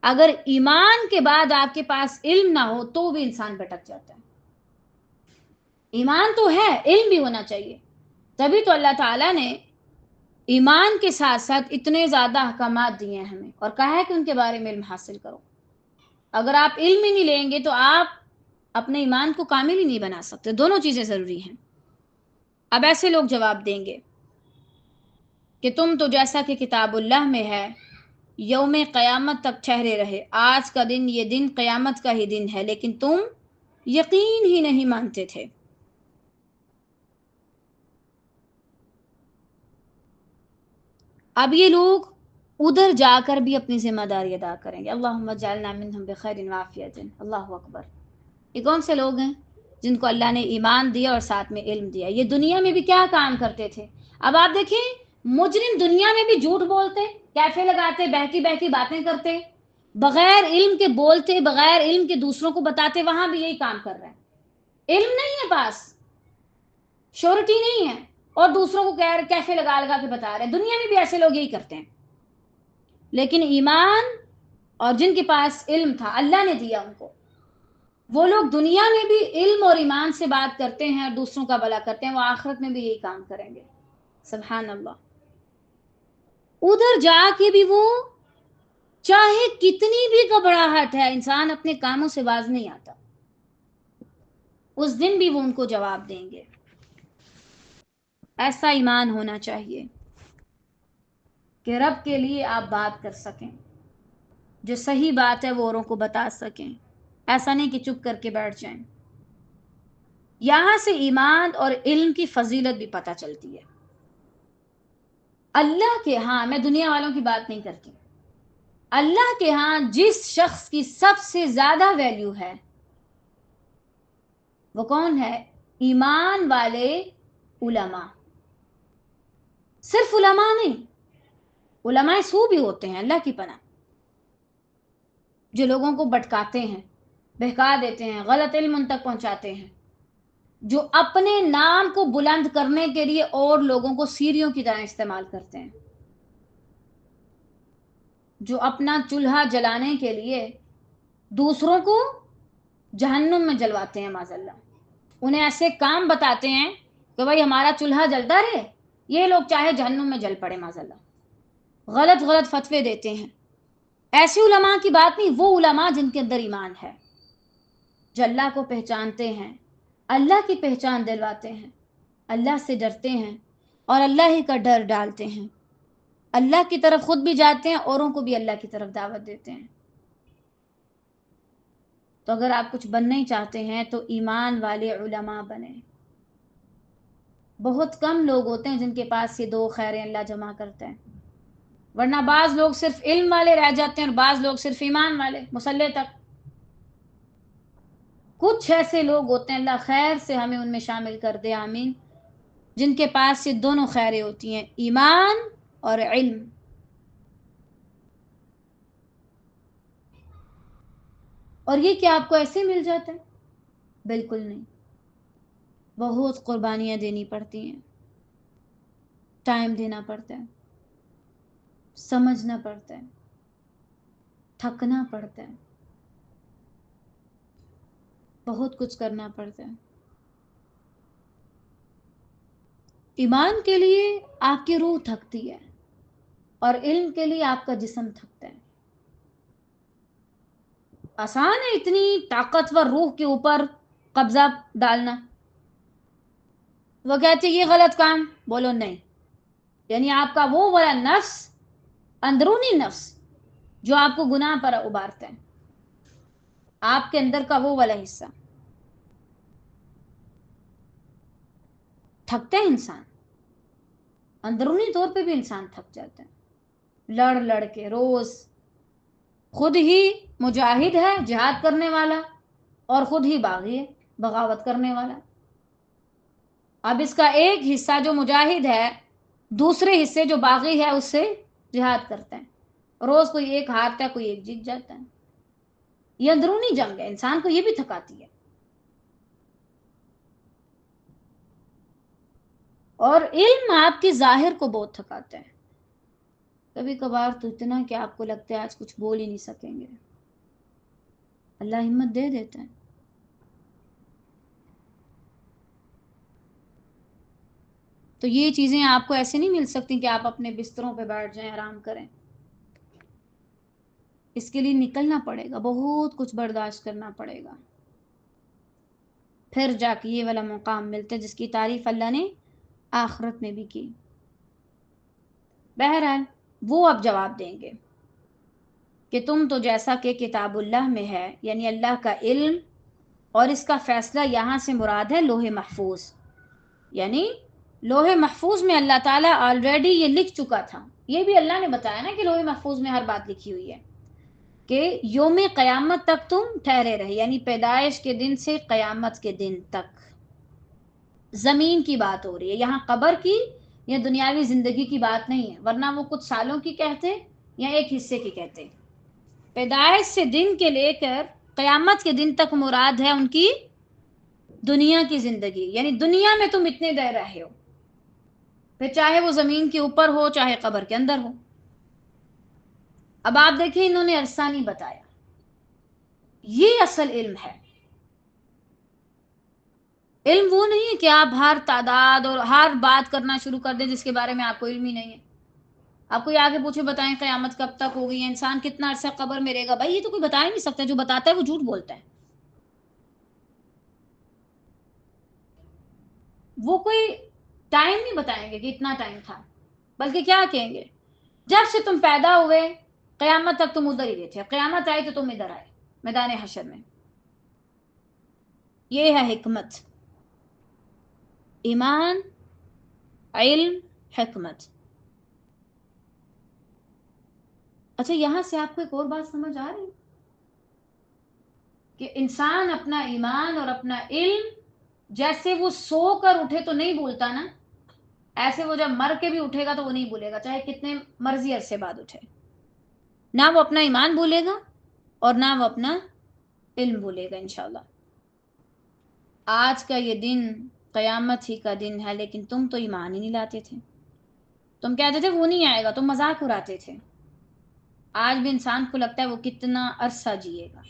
اگر ایمان کے بعد آپ کے پاس علم نہ ہو تو بھی انسان بھٹک جاتا ہے. ایمان تو ہے، علم بھی ہونا چاہیے، تبھی تو اللہ تعالیٰ نے ایمان کے ساتھ ساتھ اتنے زیادہ احکامات دیے ہیں ہمیں اور کہا ہے کہ ان کے بارے میں علم حاصل کرو. اگر آپ علم ہی نہیں لیں گے تو آپ اپنے ایمان کو کامل ہی نہیں بنا سکتے. دونوں چیزیں ضروری ہیں. اب ایسے لوگ جواب دیں گے کہ تم تو جیسا کہ کتاب اللہ میں ہے یوم قیامت تک ٹھہرے رہے، آج کا دن یہ دن قیامت کا ہی دن ہے، لیکن تم یقین ہی نہیں مانتے تھے. اب یہ لوگ ادھر جا کر بھی اپنی ذمہ داری ادا کریں گے. اللہم اجعلنا منہم بخیر وعافیت. اللہ اکبر. یہ کون سے لوگ ہیں؟ جن کو اللہ نے ایمان دیا اور ساتھ میں علم دیا. یہ دنیا میں بھی کیا کام کرتے تھے. اب آپ دیکھیں مجرم دنیا میں بھی جھوٹ بولتے، کیفے لگاتے، بہکی باتیں کرتے، بغیر علم کے بولتے، بغیر علم کے دوسروں کو بتاتے، وہاں بھی یہی کام کر رہے ہیں. علم نہیں ہے پاس، شورٹی نہیں ہے، اور دوسروں کو کیفے لگا کے بتا رہے ہیں. دنیا میں بھی ایسے لوگ یہی کرتے ہیں. لیکن ایمان اور جن کے پاس علم تھا اللہ نے دیا ان کو، وہ لوگ دنیا میں بھی علم اور ایمان سے بات کرتے ہیں اور دوسروں کا بھلا کرتے ہیں، وہ آخرت میں بھی یہی کام کریں گے. سبحان اللہ. ادھر جا کے بھی وہ چاہے کتنی بھی گھبراہٹ ہے، انسان اپنے کاموں سے باز نہیں آتا. اس دن بھی وہ ان کو جواب دیں گے. ایسا ایمان ہونا چاہیے کہ رب کے لیے آپ بات کر سکیں، جو صحیح بات ہے وہ اوروں کو بتا سکیں، ایسا نہیں کہ چپ کر کے بیٹھ جائیں. یہاں سے ایمان اور علم کی فضیلت بھی پتہ چلتی ہے. اللہ کے ہاں، میں دنیا والوں کی بات نہیں کرتی، اللہ کے ہاں جس شخص کی سب سے زیادہ ویلیو ہے وہ کون ہے؟ ایمان والے علماء. صرف علماء نہیں، علماء سو بھی ہوتے ہیں، اللہ کی پناہ، جو لوگوں کو بھٹکاتے ہیں، بہکا دیتے ہیں، غلط علم ان تک پہنچاتے ہیں، جو اپنے نام کو بلند کرنے کے لیے اور لوگوں کو سیڑھیوں کی طرح استعمال کرتے ہیں، جو اپنا چولہا جلانے کے لیے دوسروں کو جہنم میں جلواتے ہیں معاذ اللہ. انہیں ایسے کام بتاتے ہیں کہ بھائی ہمارا چولہا جلتا رہے، یہ لوگ چاہے جہنم میں جل پڑے معاذ اللہ. غلط غلط فتوے دیتے ہیں. ایسے علماء کی بات نہیں، وہ علماء جن کے اندر ایمان ہے، جو اللہ کو پہچانتے ہیں، اللہ کی پہچان دلواتے ہیں، اللہ سے ڈرتے ہیں اور اللہ ہی کا ڈر ڈالتے ہیں، اللہ کی طرف خود بھی جاتے ہیں، اوروں کو بھی اللہ کی طرف دعوت دیتے ہیں. تو اگر آپ کچھ بننا ہی چاہتے ہیں تو ایمان والے علماء بنیں. بہت کم لوگ ہوتے ہیں جن کے پاس یہ دو خیریں اللہ جمع کرتے ہیں، ورنہ بعض لوگ صرف علم والے رہ جاتے ہیں اور بعض لوگ صرف ایمان والے، مسلح تک. کچھ ایسے لوگ ہوتے ہیں، اللہ خیر سے ہمیں ان میں شامل کر دے، آمین، جن کے پاس یہ دونوں خیریں ہوتی ہیں، ایمان اور علم. اور یہ کہ آپ کو ایسے مل جاتا ہے؟ بالکل نہیں، بہت قربانیاں دینی پڑتی ہیں، ٹائم دینا پڑتا ہے، سمجھنا پڑتا ہے، تھکنا پڑتا ہے، بہت کچھ کرنا پڑتا ہے. ایمان کے لیے آپ کی روح تھکتی ہے اور علم کے لیے آپ کا جسم تھکتا ہے. آسان ہے اتنی طاقتور روح کے اوپر قبضہ ڈالنا. وہ کہتے یہ غلط کام، بولو نہیں. یعنی آپ کا وہ والا نفس، اندرونی نفس جو آپ کو گناہ پر ابارتا ہے، آپ کے اندر کا وہ والا حصہ تھکتا ہے. انسان اندرونی طور پہ بھی انسان تھک جاتا ہے، لڑ لڑ کے روز. خود ہی مجاہد ہے، جہاد کرنے والا، اور خود ہی باغی ہے، بغاوت کرنے والا. اب اس کا ایک حصہ جو مجاہد ہے دوسرے حصے جو باغی ہے اس سے جہاد کرتا ہے، روز کوئی ایک ہارتا ہے کوئی ایک جیت جاتا ہے. یہ اندرونی جنگ ہے، انسان کو یہ بھی تھکاتی ہے. اور علم آپ کی ظاہر کو بہت تھکاتا ہے، کبھی کبھار تو اتنا کہ آپ کو لگتا ہے آج کچھ بول ہی نہیں سکیں گے، اللہ ہمت دے دیتا ہے. تو یہ چیزیں آپ کو ایسے نہیں مل سکتی کہ آپ اپنے بستروں پہ بیٹھ جائیں آرام کریں. اس کے لیے نکلنا پڑے گا، بہت کچھ برداشت کرنا پڑے گا، پھر جا کے یہ والا مقام ملتا ہے جس کی تعریف اللہ نے آخرت میں بھی کی. بہرحال وہ اب جواب دیں گے کہ تم تو جیسا کہ کتاب اللہ میں ہے، یعنی اللہ کا علم، اور اس کا فیصلہ یہاں سے مراد ہے لوح محفوظ. یعنی لوح محفوظ میں اللہ تعالیٰ آلریڈی یہ لکھ چکا تھا. یہ بھی اللہ نے بتایا نا کہ لوح محفوظ میں ہر بات لکھی ہوئی ہے کہ یوم قیامت تک تم ٹھہرے رہے، یعنی پیدائش کے دن سے قیامت کے دن تک. زمین کی بات ہو رہی ہے یہاں، قبر کی یا دنیاوی زندگی کی بات نہیں ہے، ورنہ وہ کچھ سالوں کی کہتے یا ایک حصے کی کہتے. پیدائش سے دن کے لے کر قیامت کے دن تک مراد ہے ان کی دنیا کی زندگی، یعنی دنیا میں تم اتنے دیر رہے ہو، پھر چاہے وہ زمین کے اوپر ہو چاہے قبر کے اندر ہو. اب آپ دیکھیں انہوں نے عرصہ نہیں بتایا، یہ اصل علم ہے. علم وہ نہیں ہے کہ آپ ہر تعداد اور ہر بات کرنا شروع کر دیں جس کے بارے میں آپ کو علم ہی نہیں ہے. آپ کوئی آگے پوچھے بتائیں قیامت کب تک ہوگی، انسان کتنا عرصہ قبر میں رہے گا، بھائی یہ تو کوئی بتا ہی نہیں سکتا، جو بتاتا ہے وہ جھوٹ بولتا ہے. وہ کوئی ٹائم نہیں بتائیں گے کہ اتنا ٹائم تھا، بلکہ کیا کہیں گے، جب سے تم پیدا ہوئے قیامت تک تم ادھر ہی رہے تھے، قیامت آئی تو تم ادھر آئے میدان حشر میں۔ یہ ہے حکمت، ایمان، علم، حکمت۔ اچھا یہاں سے آپ کو ایک اور بات سمجھ آ رہی کہ انسان اپنا ایمان اور اپنا علم جیسے وہ سو کر اٹھے تو نہیں بھولتا نا، ایسے وہ جب مر کے بھی اٹھے گا تو وہ نہیں بھولے گا، چاہے کتنے مرضی عرصے بعد اٹھے، نہ وہ اپنا ایمان بھولے گا اور نہ وہ اپنا علم بھولے گا انشاءاللہ۔ آج کا یہ دن قیامت ہی کا دن ہے، لیکن تم تو ایمان ہی نہیں لاتے تھے، تم کہتے تھے وہ نہیں آئے گا، تم مذاق اڑاتے تھے۔ آج بھی انسان کو لگتا ہے وہ کتنا عرصہ جیے گا،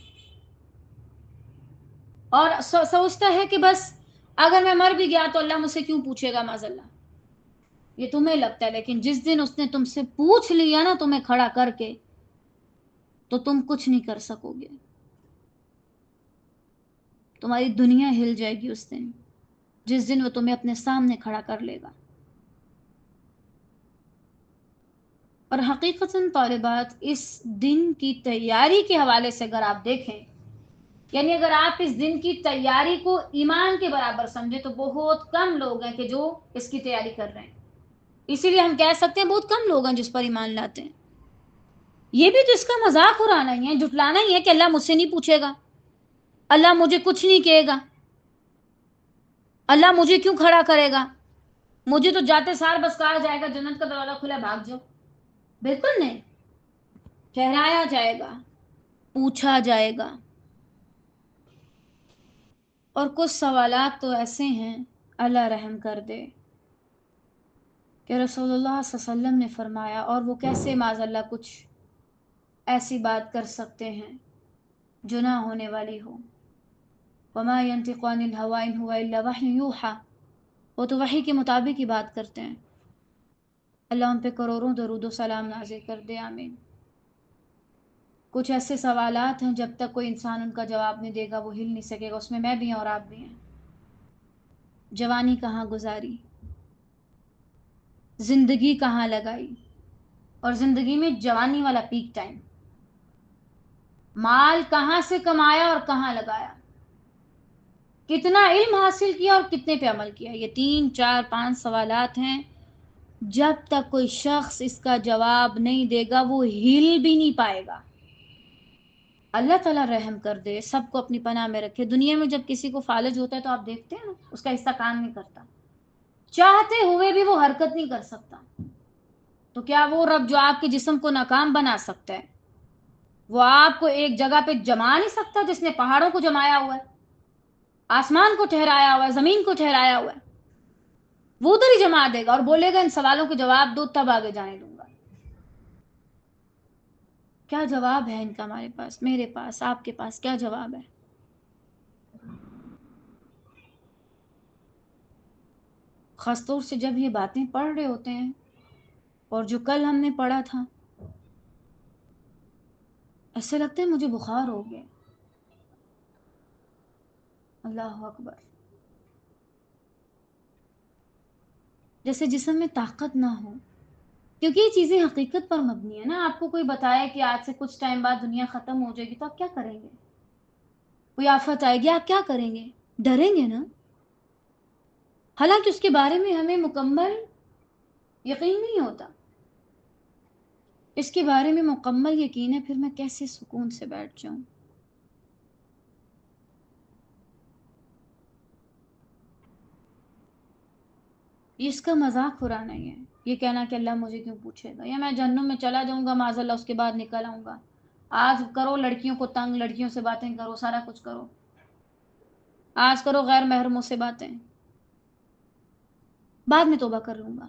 اور سوچتا ہے کہ بس اگر میں مر بھی گیا تو اللہ مجھ سے کیوں پوچھے گا معاذ اللہ، یہ تمہیں لگتا ہے، لیکن جس دن اس نے تم سے پوچھ لیا نا تمہیں کھڑا کر کے، تو تم کچھ نہیں کر سکو گے، تمہاری دنیا ہل جائے گی اس دن، جس دن وہ تمہیں اپنے سامنے کھڑا کر لے گا۔ اور حقیقتاً طالبات اس دن کی تیاری کے حوالے سے اگر آپ دیکھیں، یعنی اگر آپ اس دن کی تیاری کو ایمان کے برابر سمجھیں تو بہت کم لوگ ہیں کہ جو اس کی تیاری کر رہے ہیں، اسی لیے ہم کہہ سکتے ہیں بہت کم لوگ ہیں جس پر ایمان لاتے ہیں۔ یہ بھی تو اس کا مذاق اڑانا ہی ہے، جھٹلانا ہی ہے کہ اللہ مجھ سے نہیں پوچھے گا، اللہ مجھے کچھ نہیں کہے گا، اللہ مجھے کیوں کھڑا کرے گا، مجھے تو جاتے سار بس کہا جائے گا جنت کا دروازہ کھلا بھاگ جاؤ۔ بالکل نہیں، ٹھہرایا جائے گا، پوچھا جائے گا، اور کچھ سوالات تو ایسے ہیں اللہ رحم کر دے کہ رسول اللہ صلی اللہ علیہ وسلم نے فرمایا، اور وہ کیسے معاذ اللہ کچھ ایسی بات کر سکتے ہیں جو نہ ہونے والی ہو۔ وما ينطق عن الهوى ان هو الا وحی یوحى، وہ تو وحی کے مطابق ہی بات کرتے ہیں۔ اللہ ان پہ کروڑوں درود و سلام نازل کر دے، آمین۔ کچھ ایسے سوالات ہیں جب تک کوئی انسان ان کا جواب نہیں دے گا وہ ہل نہیں سکے گا، اس میں میں بھی ہوں اور آپ بھی ہیں۔ جوانی کہاں گزاری، زندگی کہاں لگائی، اور زندگی میں جوانی والا پیک ٹائم، مال کہاں سے کمایا اور کہاں لگایا، کتنا علم حاصل کیا اور کتنے پہ عمل کیا، یہ 3 4 5 سوالات ہیں، جب تک کوئی شخص اس کا جواب نہیں دے گا وہ ہل بھی نہیں پائے گا۔ اللہ تعالیٰ رحم کر دے، سب کو اپنی پناہ میں رکھے۔ دنیا میں جب کسی کو فالج ہوتا ہے تو آپ دیکھتے ہیں نا اس کا حصہ کام نہیں کرتا، چاہتے ہوئے بھی وہ حرکت نہیں کر سکتا، تو کیا وہ رب جو آپ کے جسم کو ناکام بنا سکتا ہے وہ آپ کو ایک جگہ پہ جما نہیں سکتا؟ جس نے پہاڑوں کو جمایا ہوا ہے، آسمان کو ٹھہرایا ہوا ہے، زمین کو ٹھہرایا ہوا ہے، وہ ادھر ہی جما دے گا اور بولے گا ان سوالوں کے جواب دو تب آگے جانے دوں گا۔ کیا جواب ہے ان کا ہمارے پاس، میرے پاس، آپ کے پاس کیا جواب ہے؟ خاص طور سے جب یہ باتیں پڑھ رہے ہوتے ہیں، اور جو کل ہم نے پڑھا تھا، ایسے لگتا ہے مجھے بخار ہو گیا۔ اللہ اکبر، جیسے جسم میں طاقت نہ ہو، کیونکہ یہ چیزیں حقیقت پر مبنی ہے نا۔ آپ کو کوئی بتائے کہ آج سے کچھ ٹائم بعد دنیا ختم ہو جائے گی تو آپ کیا کریں گے؟ کوئی آفت آئے گی آپ کیا کریں گے؟ ڈریں گے نا، حالانکہ اس کے بارے میں ہمیں مکمل یقین نہیں ہوتا۔ اس کے بارے میں مکمل یقین ہے، پھر میں کیسے سکون سے بیٹھ جاؤں؟ یہ اس کا مذاق اڑانا ہی ہے، یہ کہنا کہ اللہ مجھے کیوں پوچھے گا، یا میں جہنم میں چلا جاؤں گا معاذ اللہ، اس کے بعد نکل آؤں گا۔ آج کرو لڑکیوں کو تنگ، لڑکیوں سے باتیں کرو، سارا کچھ کرو، آج کرو غیر محرموں سے باتیں، بعد میں توبہ کر لوں گا۔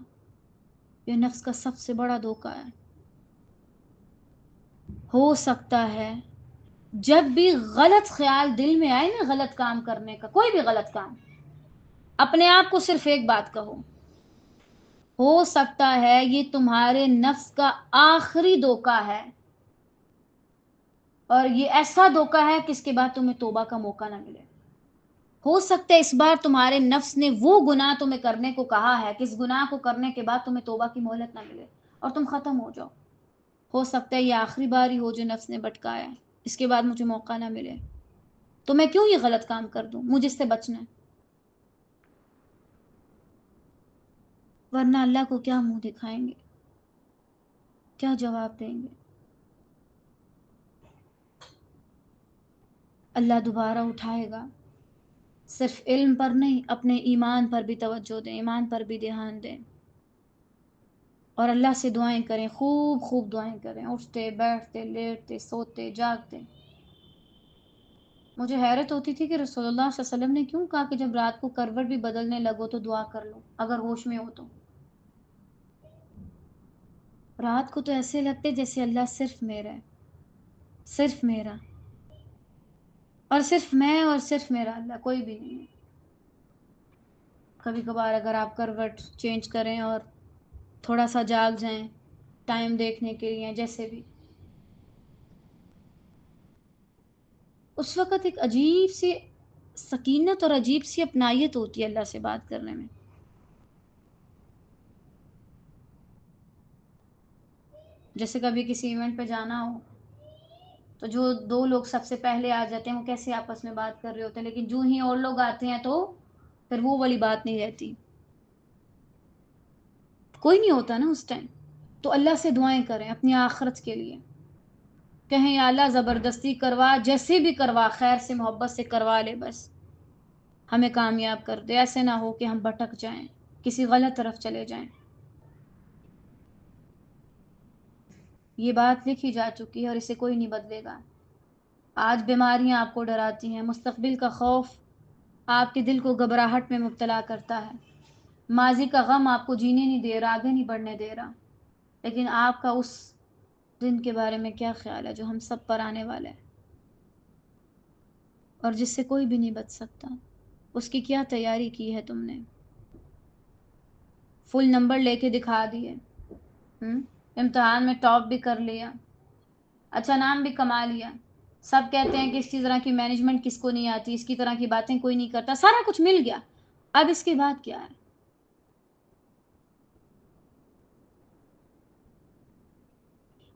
یہ نفس کا سب سے بڑا دھوکہ ہے۔ ہو سکتا ہے جب بھی غلط خیال دل میں آئے نا غلط کام کرنے کا، کوئی بھی غلط کام، اپنے آپ کو صرف ایک بات کہو، ہو سکتا ہے یہ تمہارے نفس کا آخری دھوکہ ہے، اور یہ ایسا دھوکہ ہے کہ اس کے بعد تمہیں توبہ کا موقع نہ ملے۔ ہو سکتا ہے اس بار تمہارے نفس نے وہ گناہ تمہیں کرنے کو کہا ہے کہ اس گناہ کو کرنے کے بعد تمہیں توبہ کی مہلت نہ ملے اور تم ختم ہو جاؤ. ہو سکتا ہے یہ آخری بار ہی ہو جو نفس نے بھٹکایا، اس کے بعد مجھے موقع نہ ملے، تو میں کیوں یہ غلط کام کر دوں، مجھے اس سے بچنا ہے. ورنہ اللہ کو کیا منہ دکھائیں گے، کیا جواب دیں گے؟ اللہ دوبارہ اٹھائے گا. صرف علم پر نہیں، اپنے ایمان پر بھی توجہ دیں، ایمان پر بھی دھیان دیں، اور اللہ سے دعائیں کریں، خوب خوب دعائیں کریں، اٹھتے بیٹھتے لیٹتے سوتے جاگتے. مجھے حیرت ہوتی تھی کہ رسول اللہ صلی اللہ علیہ وسلم نے کیوں کہا کہ جب رات کو کروٹ بھی بدلنے لگو تو دعا کر لو اگر ہوش میں ہو تو. رات کو تو ایسے لگتے جیسے اللہ صرف میرا ہے، صرف میرا، اور صرف میں اور صرف میرا اللہ، کوئی بھی نہیں ہے. کبھی کبھار اگر آپ کروٹ چینج کریں اور تھوڑا سا جاگ جائیں ٹائم دیکھنے کے لیے، جیسے بھی، اس وقت ایک عجیب سی سکینت اور عجیب سی اپنائیت ہوتی ہے اللہ سے بات کرنے میں. جیسے کبھی کسی ایونٹ پہ جانا ہو تو جو دو لوگ سب سے پہلے آ جاتے ہیں وہ کیسے آپس میں بات کر رہے ہوتے ہیں، لیکن جو ہی اور لوگ آتے ہیں تو پھر وہ والی بات نہیں رہتی، کوئی نہیں ہوتا نا اس ٹائم. تو اللہ سے دعائیں کریں اپنی آخرت کے لیے، کہیں یا اللہ زبردستی کروا، جیسے بھی کروا، خیر سے محبت سے کروا لے، بس ہمیں کامیاب کر دے، ایسے نہ ہو کہ ہم بھٹک جائیں، کسی غلط طرف چلے جائیں. یہ بات لکھی جا چکی ہے اور اسے کوئی نہیں بدلے گا. آج بیماریاں آپ کو ڈراتی ہیں، مستقبل کا خوف آپ کے دل کو گھبراہٹ میں مبتلا کرتا ہے، ماضی کا غم آپ کو جینے نہیں دے رہا، آگے نہیں بڑھنے دے رہا. لیکن آپ کا اس دن کے بارے میں کیا خیال ہے جو ہم سب پر آنے والا ہے اور جس سے کوئی بھی نہیں بچ سکتا؟ اس کی کیا تیاری کی ہے تم نے؟ فل نمبر لے کے دکھا دیے، امتحان میں ٹاپ بھی کر لیا، اچھا نام بھی کما لیا. سب کہتے ہیں کہ اس کی طرح کی مینجمنٹ کس کو نہیں آتی، اس کی طرح کی باتیں کوئی نہیں کرتا، سارا کچھ مل گیا، اب اس کے بعد کیا ہے؟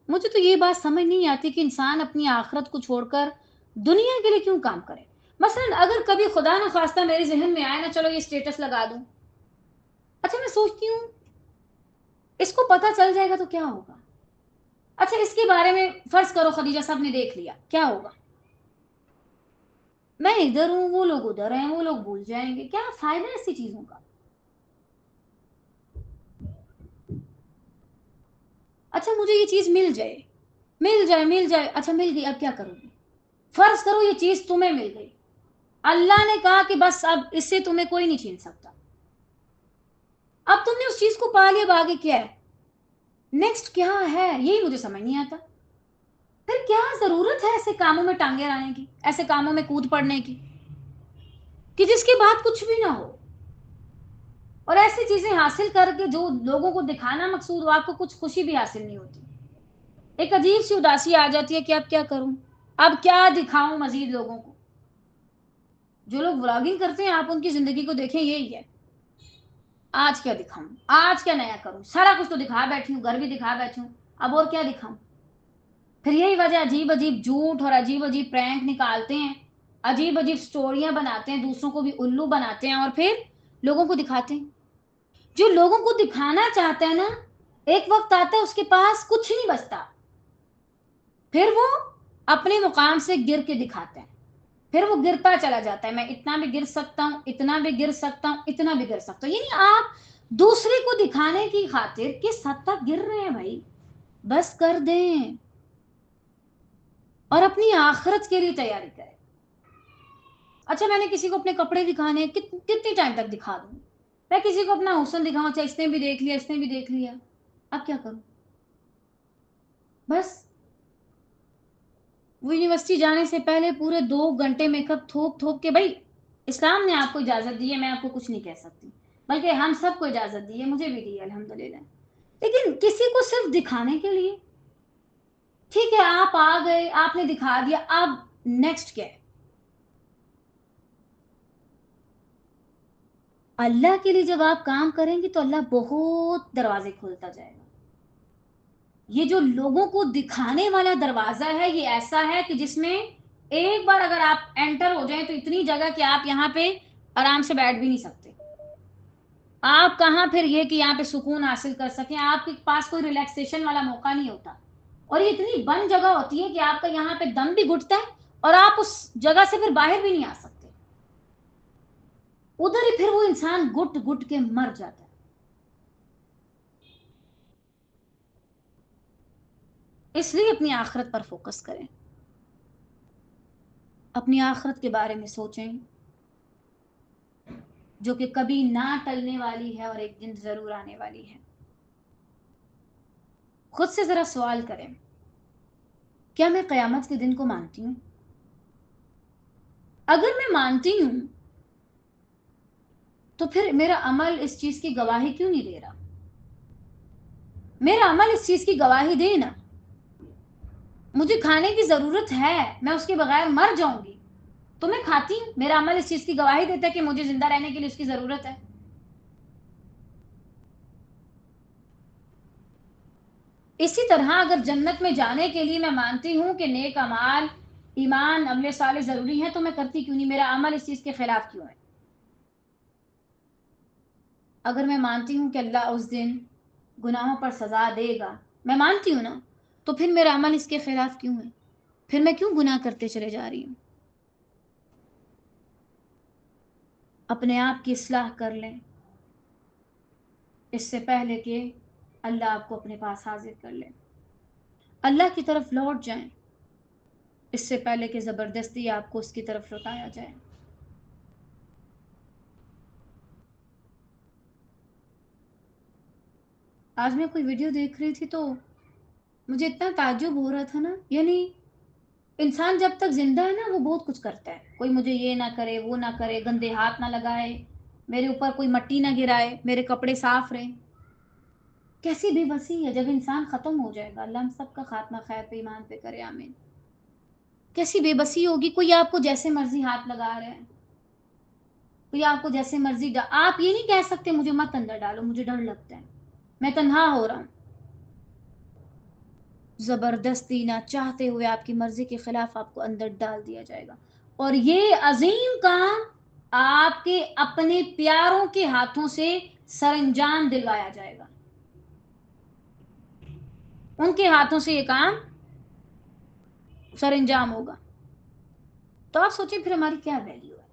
مجھے تو یہ بات سمجھ نہیں آتی کہ انسان اپنی آخرت کو چھوڑ کر دنیا کے لیے کیوں کام کرے. مثلا اگر کبھی خدا نہ خواستہ میرے ذہن میں آئے نا چلو یہ اسٹیٹس لگا دوں، اچھا میں سوچتی ہوں اس کو پتہ چل جائے گا تو کیا ہوگا؟ اچھا اس کے بارے میں فرض کرو خدیجہ صاحب نے دیکھ لیا، کیا ہوگا؟ میں ادھر ہوں، وہ لوگ ادھر ہیں، وہ لوگ بھول جائیں گے، کیا فائدہ ایسی چیزوں کا؟ اچھا مجھے یہ چیز مل جائے، مل جائے، مل جائے، اچھا مل گئی، اب کیا کروں گی؟ فرض کرو یہ چیز تمہیں مل گئی، اللہ نے کہا کہ بس اب اس سے تمہیں کوئی نہیں چھین سکتا، اب تم نے اس چیز کو پا لیا، اب آگے کیا ہے؟ نیکسٹ کیا ہے یہی مجھے سمجھ نہیں آتا. پھر کیا ضرورت ہے ایسے کاموں میں ٹانگے لانے کی، ایسے کاموں میں کود پڑنے کی کہ جس کے بعد کچھ بھی نہ ہو، اور ایسی چیزیں حاصل کر کے جو لوگوں کو دکھانا مقصود ہو، آپ کو کچھ خوشی بھی حاصل نہیں ہوتی. ایک عجیب سی اداسی آ جاتی ہے کہ اب کیا کروں، اب کیا دکھاؤں مزید لوگوں کو. جو لوگ ولاگنگ کرتے ہیں آپ ان کی زندگی کو دیکھیں، یہی ہے، آج کیا دکھاؤں، آج کیا نیا کروں، سارا کچھ تو دکھا بیٹھی ہوں، گھر بھی دکھا بیٹھی ہوں، اب اور کیا دکھاؤں؟ پھر یہی وجہ عجیب عجیب جھوٹ اور عجیب عجیب پرینک نکالتے ہیں، عجیب عجیب سٹوریاں بناتے ہیں، دوسروں کو بھی الو بناتے ہیں اور پھر لوگوں کو دکھاتے ہیں. جو لوگوں کو دکھانا چاہتا ہے نا، ایک وقت آتا ہے اس کے پاس کچھ نہیں بچتا، پھر وہ اپنے مقام سے گر کے دکھاتے ہیں، پھر وہ گرتا چلا جاتا ہے، میں اتنا بھی گر سکتا ہوں، اتنا بھی گر سکتا ہوں، اتنا بھی گر سکتا ہوں. یعنی آپ دوسرے کو دکھانے کی خاطر کس حد تک گر رہے ہیں بھائی؟ بس کر دیں اور اپنی آخرت کے لیے تیاری کریں. اچھا میں نے کسی کو اپنے کپڑے دکھانے، کتنی ٹائم تک دکھا دوں؟ میں کسی کو اپنا حسن دکھاؤں، اچھا اس نے بھی دیکھ لیا، اس نے بھی دیکھ لیا، اب کیا کروں؟ بس وہ یونیورسٹی جانے سے پہلے پورے 2 گھنٹے میک اپ تھوک تھوک کے، بھائی اسلام نے آپ کو اجازت دی ہے، میں آپ کو کچھ نہیں کہہ سکتی، بلکہ ہم سب کو اجازت دی ہے، مجھے بھی دی ہے الحمدللہ، لیکن کسی کو صرف دکھانے کے لیے. ٹھیک ہے آپ آ گئے، آپ نے دکھا دیا، اب نیکسٹ کیا ہے؟ اللہ کے لیے جب آپ کام کریں گے تو اللہ بہت دروازے کھولتا جائے گا. یہ جو لوگوں کو دکھانے والا دروازہ ہے یہ ایسا ہے کہ جس میں ایک بار اگر آپ انٹر ہو جائیں تو اتنی جگہ کہ آپ یہاں پہ آرام سے بیٹھ بھی نہیں سکتے. آپ کہاں پھر یہ کہ یہاں پہ سکون حاصل کر سکیں، آپ کے پاس کوئی ریلیکسیشن والا موقع نہیں ہوتا. اور یہ اتنی بند جگہ ہوتی ہے کہ آپ کا یہاں پہ دم بھی گھٹتا ہے اور آپ اس جگہ سے پھر باہر بھی نہیں آ سکتے. ادھر ہی پھر وہ انسان گٹ گٹ کے مر جاتا ہے. اس لیے اپنی آخرت پر فوکس کریں، اپنی آخرت کے بارے میں سوچیں جو کہ کبھی نہ ٹلنے والی ہے اور ایک دن ضرور آنے والی ہے. خود سے ذرا سوال کریں، کیا میں قیامت کے دن کو مانتی ہوں؟ اگر میں مانتی ہوں تو پھر میرا عمل اس چیز کی گواہی کیوں نہیں دے رہا؟ میرا عمل اس چیز کی گواہی دے نا. مجھے کھانے کی ضرورت ہے، میں اس کے بغیر مر جاؤں گی تو میں کھاتی ہوں. میرا عمل اس چیز کی گواہی دیتا ہے کہ مجھے زندہ رہنے کے لیے اس کی ضرورت ہے. اسی طرح اگر جنت میں جانے کے لیے میں مانتی ہوں کہ نیک اعمال، ایمان، عمل صالح ضروری ہیں تو میں کرتی کیوں نہیں؟ میرا عمل اس چیز کے خلاف کیوں ہے؟ اگر میں مانتی ہوں کہ اللہ اس دن گناہوں پر سزا دے گا، میں مانتی ہوں نا، تو پھر میرا عمل اس کے خلاف کیوں ہے؟ پھر میں کیوں گناہ کرتے چلے جا رہی ہوں؟ اپنے آپ کی اصلاح کر لیں اس سے پہلے کہ اللہ آپ کو اپنے پاس حاضر کر لے. اللہ کی طرف لوٹ جائیں اس سے پہلے کہ زبردستی آپ کو اس کی طرف لوٹایا جائے. آج میں کوئی ویڈیو دیکھ رہی تھی تو مجھے اتنا تعجب ہو رہا تھا نا، یعنی انسان جب تک زندہ ہے نا وہ بہت کچھ کرتا ہے. کوئی مجھے یہ نہ کرے، وہ نہ کرے، گندے ہاتھ نہ لگائے، میرے اوپر کوئی مٹی نہ گرائے، میرے کپڑے صاف رہیں. کیسی بے بسی ہے. جب انسان ختم ہو جائے گا، اللہ ہم سب کا خاتمہ خیر پہ ایمان پہ کرے، آمین. کیسی بے بسی ہوگی. کوئی آپ کو جیسے مرضی ہاتھ لگا رہے ہیں، کوئی آپ کو جیسے مرضی آپ یہ نہیں کہہ سکتے مجھے مت اندر ڈالو، مجھے ڈر لگتا ہے، میں تنہا ہو رہا ہوں. زبردستی نہ چاہتے ہوئے آپ کی مرضی کے خلاف آپ کو اندر ڈال دیا جائے گا. اور یہ عظیم کام آپ کے اپنے پیاروں کے ہاتھوں سے سر انجام دلوایا جائے گا. ان کے ہاتھوں سے یہ کام سر انجام ہوگا. تو آپ سوچیں پھر ہماری کیا ویلیو ہے؟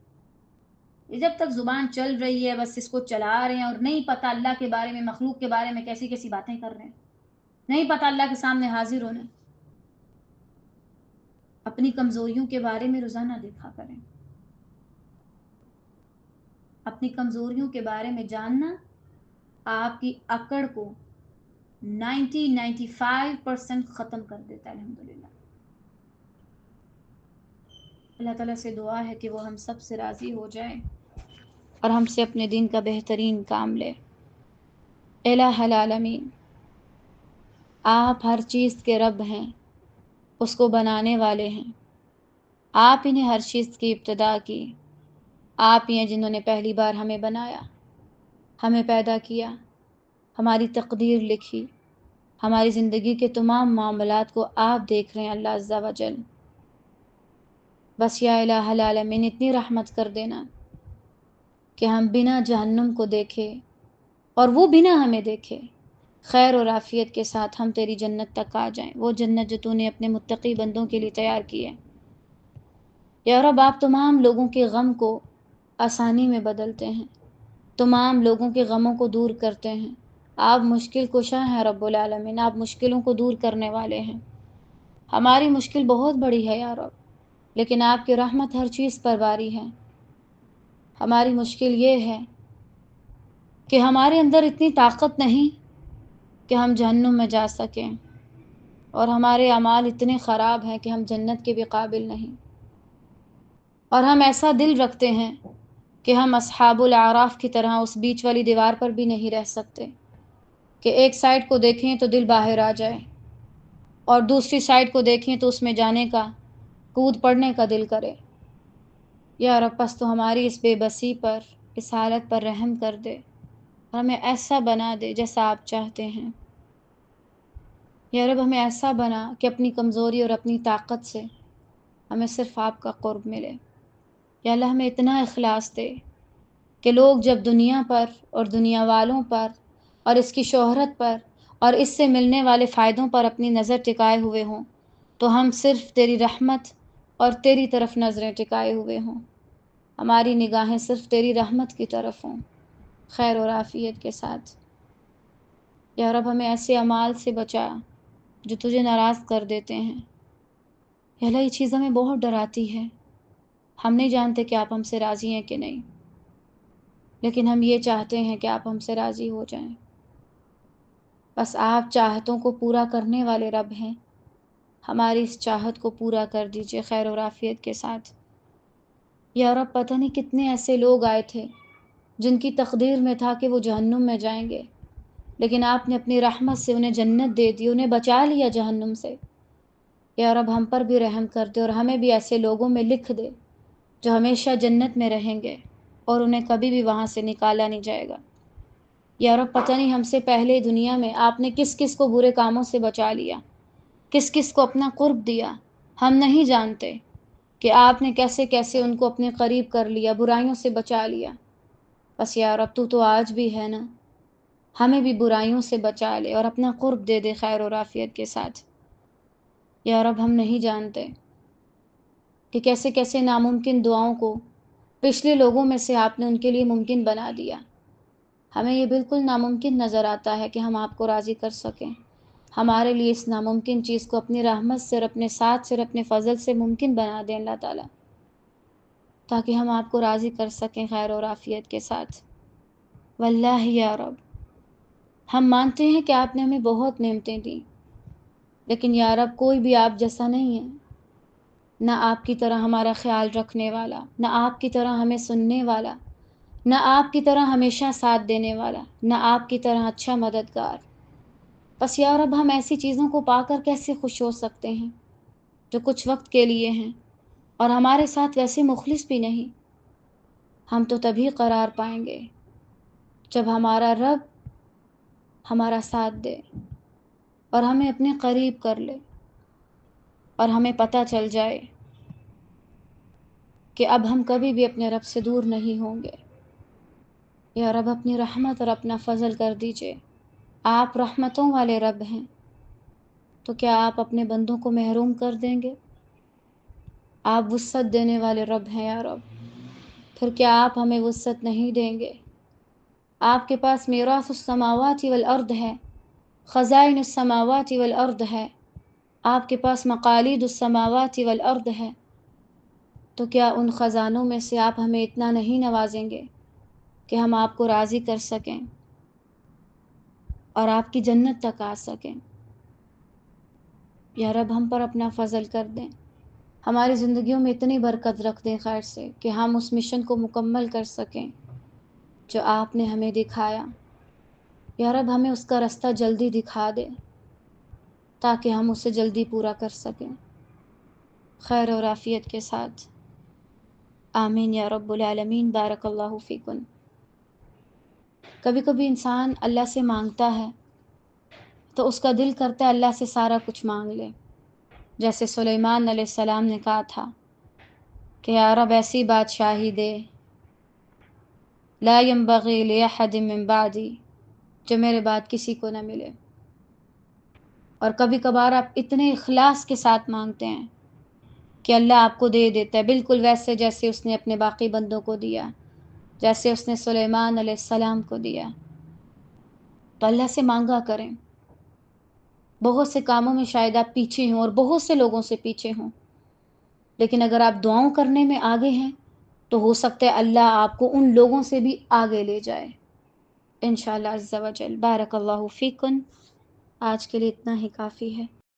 یہ جب تک زبان چل رہی ہے بس اس کو چلا رہے ہیں اور نہیں پتا اللہ کے بارے میں، مخلوق کے بارے میں کیسی کیسی باتیں کر رہے ہیں، نہیں پتا اللہ کے سامنے حاضر ہونا. اپنی کمزوریوں کے بارے میں روزانہ دیکھا کریں. اپنی کمزوریوں کے بارے میں جاننا آپ کی اکڑ کو 95% ختم کر دیتا ہے. الحمدللہ. اللہ تعالیٰ سے دعا ہے کہ وہ ہم سب سے راضی ہو جائیں اور ہم سے اپنے دین کا بہترین کام لے. الہ العالمین، آپ ہر چیز کے رب ہیں، اس کو بنانے والے ہیں. آپ ہی نے ہر چیز کی ابتدا کی. آپ ہی ہیں جنہوں نے پہلی بار ہمیں بنایا، ہمیں پیدا کیا، ہماری تقدیر لکھی، ہماری زندگی کے تمام معاملات کو آپ دیکھ رہے ہیں. اللہ عز و جل، بس یا الہ العالمین اتنی رحمت کر دینا کہ ہم بنا جہنم کو دیکھے اور وہ بنا ہمیں دیکھے خیر اور عافیت کے ساتھ ہم تیری جنت تک آ جائیں، وہ جنت جو تو نے اپنے متقی بندوں کے لیے تیار کی ہے. یا رب، آپ تمام لوگوں کے غم کو آسانی میں بدلتے ہیں، تمام لوگوں کے غموں کو دور کرتے ہیں. آپ مشکل کشا ہیں رب العالمین، آپ مشکلوں کو دور کرنے والے ہیں. ہماری مشکل بہت بڑی ہے یا رب، لیکن آپ کی رحمت ہر چیز پر باری ہے. ہماری مشکل یہ ہے کہ ہمارے اندر اتنی طاقت نہیں کہ ہم جہنم میں جا سکیں، اور ہمارے اعمال اتنے خراب ہیں کہ ہم جنت کے بھی قابل نہیں. اور ہم ایسا دل رکھتے ہیں کہ ہم اصحاب الاعراف کی طرح اس بیچ والی دیوار پر بھی نہیں رہ سکتے کہ ایک سائڈ کو دیکھیں تو دل باہر آ جائے اور دوسری سائڈ کو دیکھیں تو اس میں جانے کا، کود پڑنے کا دل کرے. یا رب، پس تو ہماری اس بے بسی پر اس حالت پر رحم کر دے اور ہمیں ایسا بنا دے جیسا آپ چاہتے ہیں۔ یا رب ہمیں ایسا بنا کہ اپنی کمزوری اور اپنی طاقت سے ہمیں صرف آپ کا قرب ملے۔ یا اللہ ہمیں اتنا اخلاص دے کہ لوگ جب دنیا پر اور دنیا والوں پر اور اس کی شہرت پر اور اس سے ملنے والے فائدوں پر اپنی نظر ٹکائے ہوئے ہوں تو ہم صرف تیری رحمت اور تیری طرف نظریں ٹکائے ہوئے ہوں، ہماری نگاہیں صرف تیری رحمت کی طرف ہوں، خیر اور عافیت کے ساتھ۔ یا رب ہمیں ایسے اعمال سے بچا جو تجھے ناراض کر دیتے ہیں۔ یا اللہ یہ چیز ہمیں بہت ڈراتی ہے، ہم نہیں جانتے کہ آپ ہم سے راضی ہیں کہ نہیں، لیکن ہم یہ چاہتے ہیں کہ آپ ہم سے راضی ہو جائیں۔ بس آپ چاہتوں کو پورا کرنے والے رب ہیں، ہماری اس چاہت کو پورا کر دیجئے خیر اور عافیت کے ساتھ۔ یا رب پتہ نہیں کتنے ایسے لوگ آئے تھے جن کی تقدیر میں تھا کہ وہ جہنم میں جائیں گے، لیکن آپ نے اپنی رحمت سے انہیں جنت دے دی، انہیں بچا لیا جہنم سے۔ یا رب ہم پر بھی رحم کر دے اور ہمیں بھی ایسے لوگوں میں لکھ دے جو ہمیشہ جنت میں رہیں گے اور انہیں کبھی بھی وہاں سے نکالا نہیں جائے گا۔ یا رب پتہ نہیں ہم سے پہلے دنیا میں آپ نے کس کس کو برے کاموں سے بچا لیا، کس کس کو اپنا قرب دیا، ہم نہیں جانتے کہ آپ نے کیسے کیسے ان کو اپنے قریب کر لیا، برائیوں سے بچا لیا۔ بس یا رب تو آج بھی ہے نا، ہمیں بھی برائیوں سے بچا لے اور اپنا قرب دے دے خیر اور عافیت کے ساتھ۔ یا رب ہم نہیں جانتے کہ کیسے کیسے ناممکن دعاؤں کو پچھلے لوگوں میں سے آپ نے ان کے لیے ممکن بنا دیا۔ ہمیں یہ بالکل ناممکن نظر آتا ہے کہ ہم آپ کو راضی کر سکیں، ہمارے لیے اس ناممکن چیز کو اپنی رحمت سے اور اپنے ساتھ سے اور اپنے فضل سے ممکن بنا دیں اللہ تعالیٰ، تاکہ ہم آپ کو راضی کر سکیں خیر اور عافیت کے ساتھ۔ واللہ یا رب ہم مانتے ہیں کہ آپ نے ہمیں بہت نعمتیں دیں، لیکن یا رب کوئی بھی آپ جیسا نہیں ہے، نہ آپ کی طرح ہمارا خیال رکھنے والا، نہ آپ کی طرح ہمیں سننے والا، نہ آپ کی طرح ہمیشہ ساتھ دینے والا، نہ آپ کی طرح اچھا مددگار۔ بس یا رب ہم ایسی چیزوں کو پا کر کیسے خوش ہو سکتے ہیں جو کچھ وقت کے لیے ہیں اور ہمارے ساتھ ویسے مخلص بھی نہیں۔ ہم تو تبھی قرار پائیں گے جب ہمارا رب ہمارا ساتھ دے اور ہمیں اپنے قریب کر لے اور ہمیں پتہ چل جائے کہ اب ہم کبھی بھی اپنے رب سے دور نہیں ہوں گے۔ یا رب اپنی رحمت اور اپنا فضل کر دیجئے، آپ رحمتوں والے رب ہیں، تو کیا آپ اپنے بندوں کو محروم کر دیں گے؟ آپ وسعت دینے والے رب ہیں یا رب، پھر کیا آپ ہمیں وسعت نہیں دیں گے؟ آپ کے پاس میراث السماوات والارض ہے، خزائن السماوات والارض ہے، آپ کے پاس مقالید السماوات والارض ہے، تو کیا ان خزانوں میں سے آپ ہمیں اتنا نہیں نوازیں گے کہ ہم آپ کو راضی کر سکیں اور آپ کی جنت تک آ سکیں؟ یا رب ہم پر اپنا فضل کر دیں، ہماری زندگیوں میں اتنی برکت رکھ دیں خیر سے کہ ہم اس مشن کو مکمل کر سکیں جو آپ نے ہمیں دکھایا۔ یا رب ہمیں اس کا رستہ جلدی دکھا دے تاکہ ہم اسے جلدی پورا کر سکیں خیر اور عافیت کے ساتھ۔ آمین یا رب العالمین۔ بارک اللہ فیکن۔ کبھی کبھی انسان اللہ سے مانگتا ہے تو اس کا دل کرتا ہے اللہ سے سارا کچھ مانگ لے، جیسے سلیمان علیہ السلام نے کہا تھا کہ یا رب ایسی بادشاہی دے لا ينبغي لأحد من بعدی، جو میرے بعد کسی کو نہ ملے۔ اور کبھی کبھار آپ اتنے اخلاص کے ساتھ مانگتے ہیں کہ اللہ آپ کو دے دیتا ہے، بالکل ویسے جیسے اس نے اپنے باقی بندوں کو دیا، جیسے اس نے سلیمان علیہ السلام کو دیا۔ تو اللہ سے مانگا کریں۔ بہت سے کاموں میں شاید آپ پیچھے ہوں اور بہت سے لوگوں سے پیچھے ہوں، لیکن اگر آپ دعاؤں کرنے میں آگے ہیں تو ہو سکتا ہے اللہ آپ کو ان لوگوں سے بھی آگے لے جائے انشاءاللہ عز و جل۔ بارک اللہ فیکن۔ آج کے لیے اتنا ہی کافی ہے۔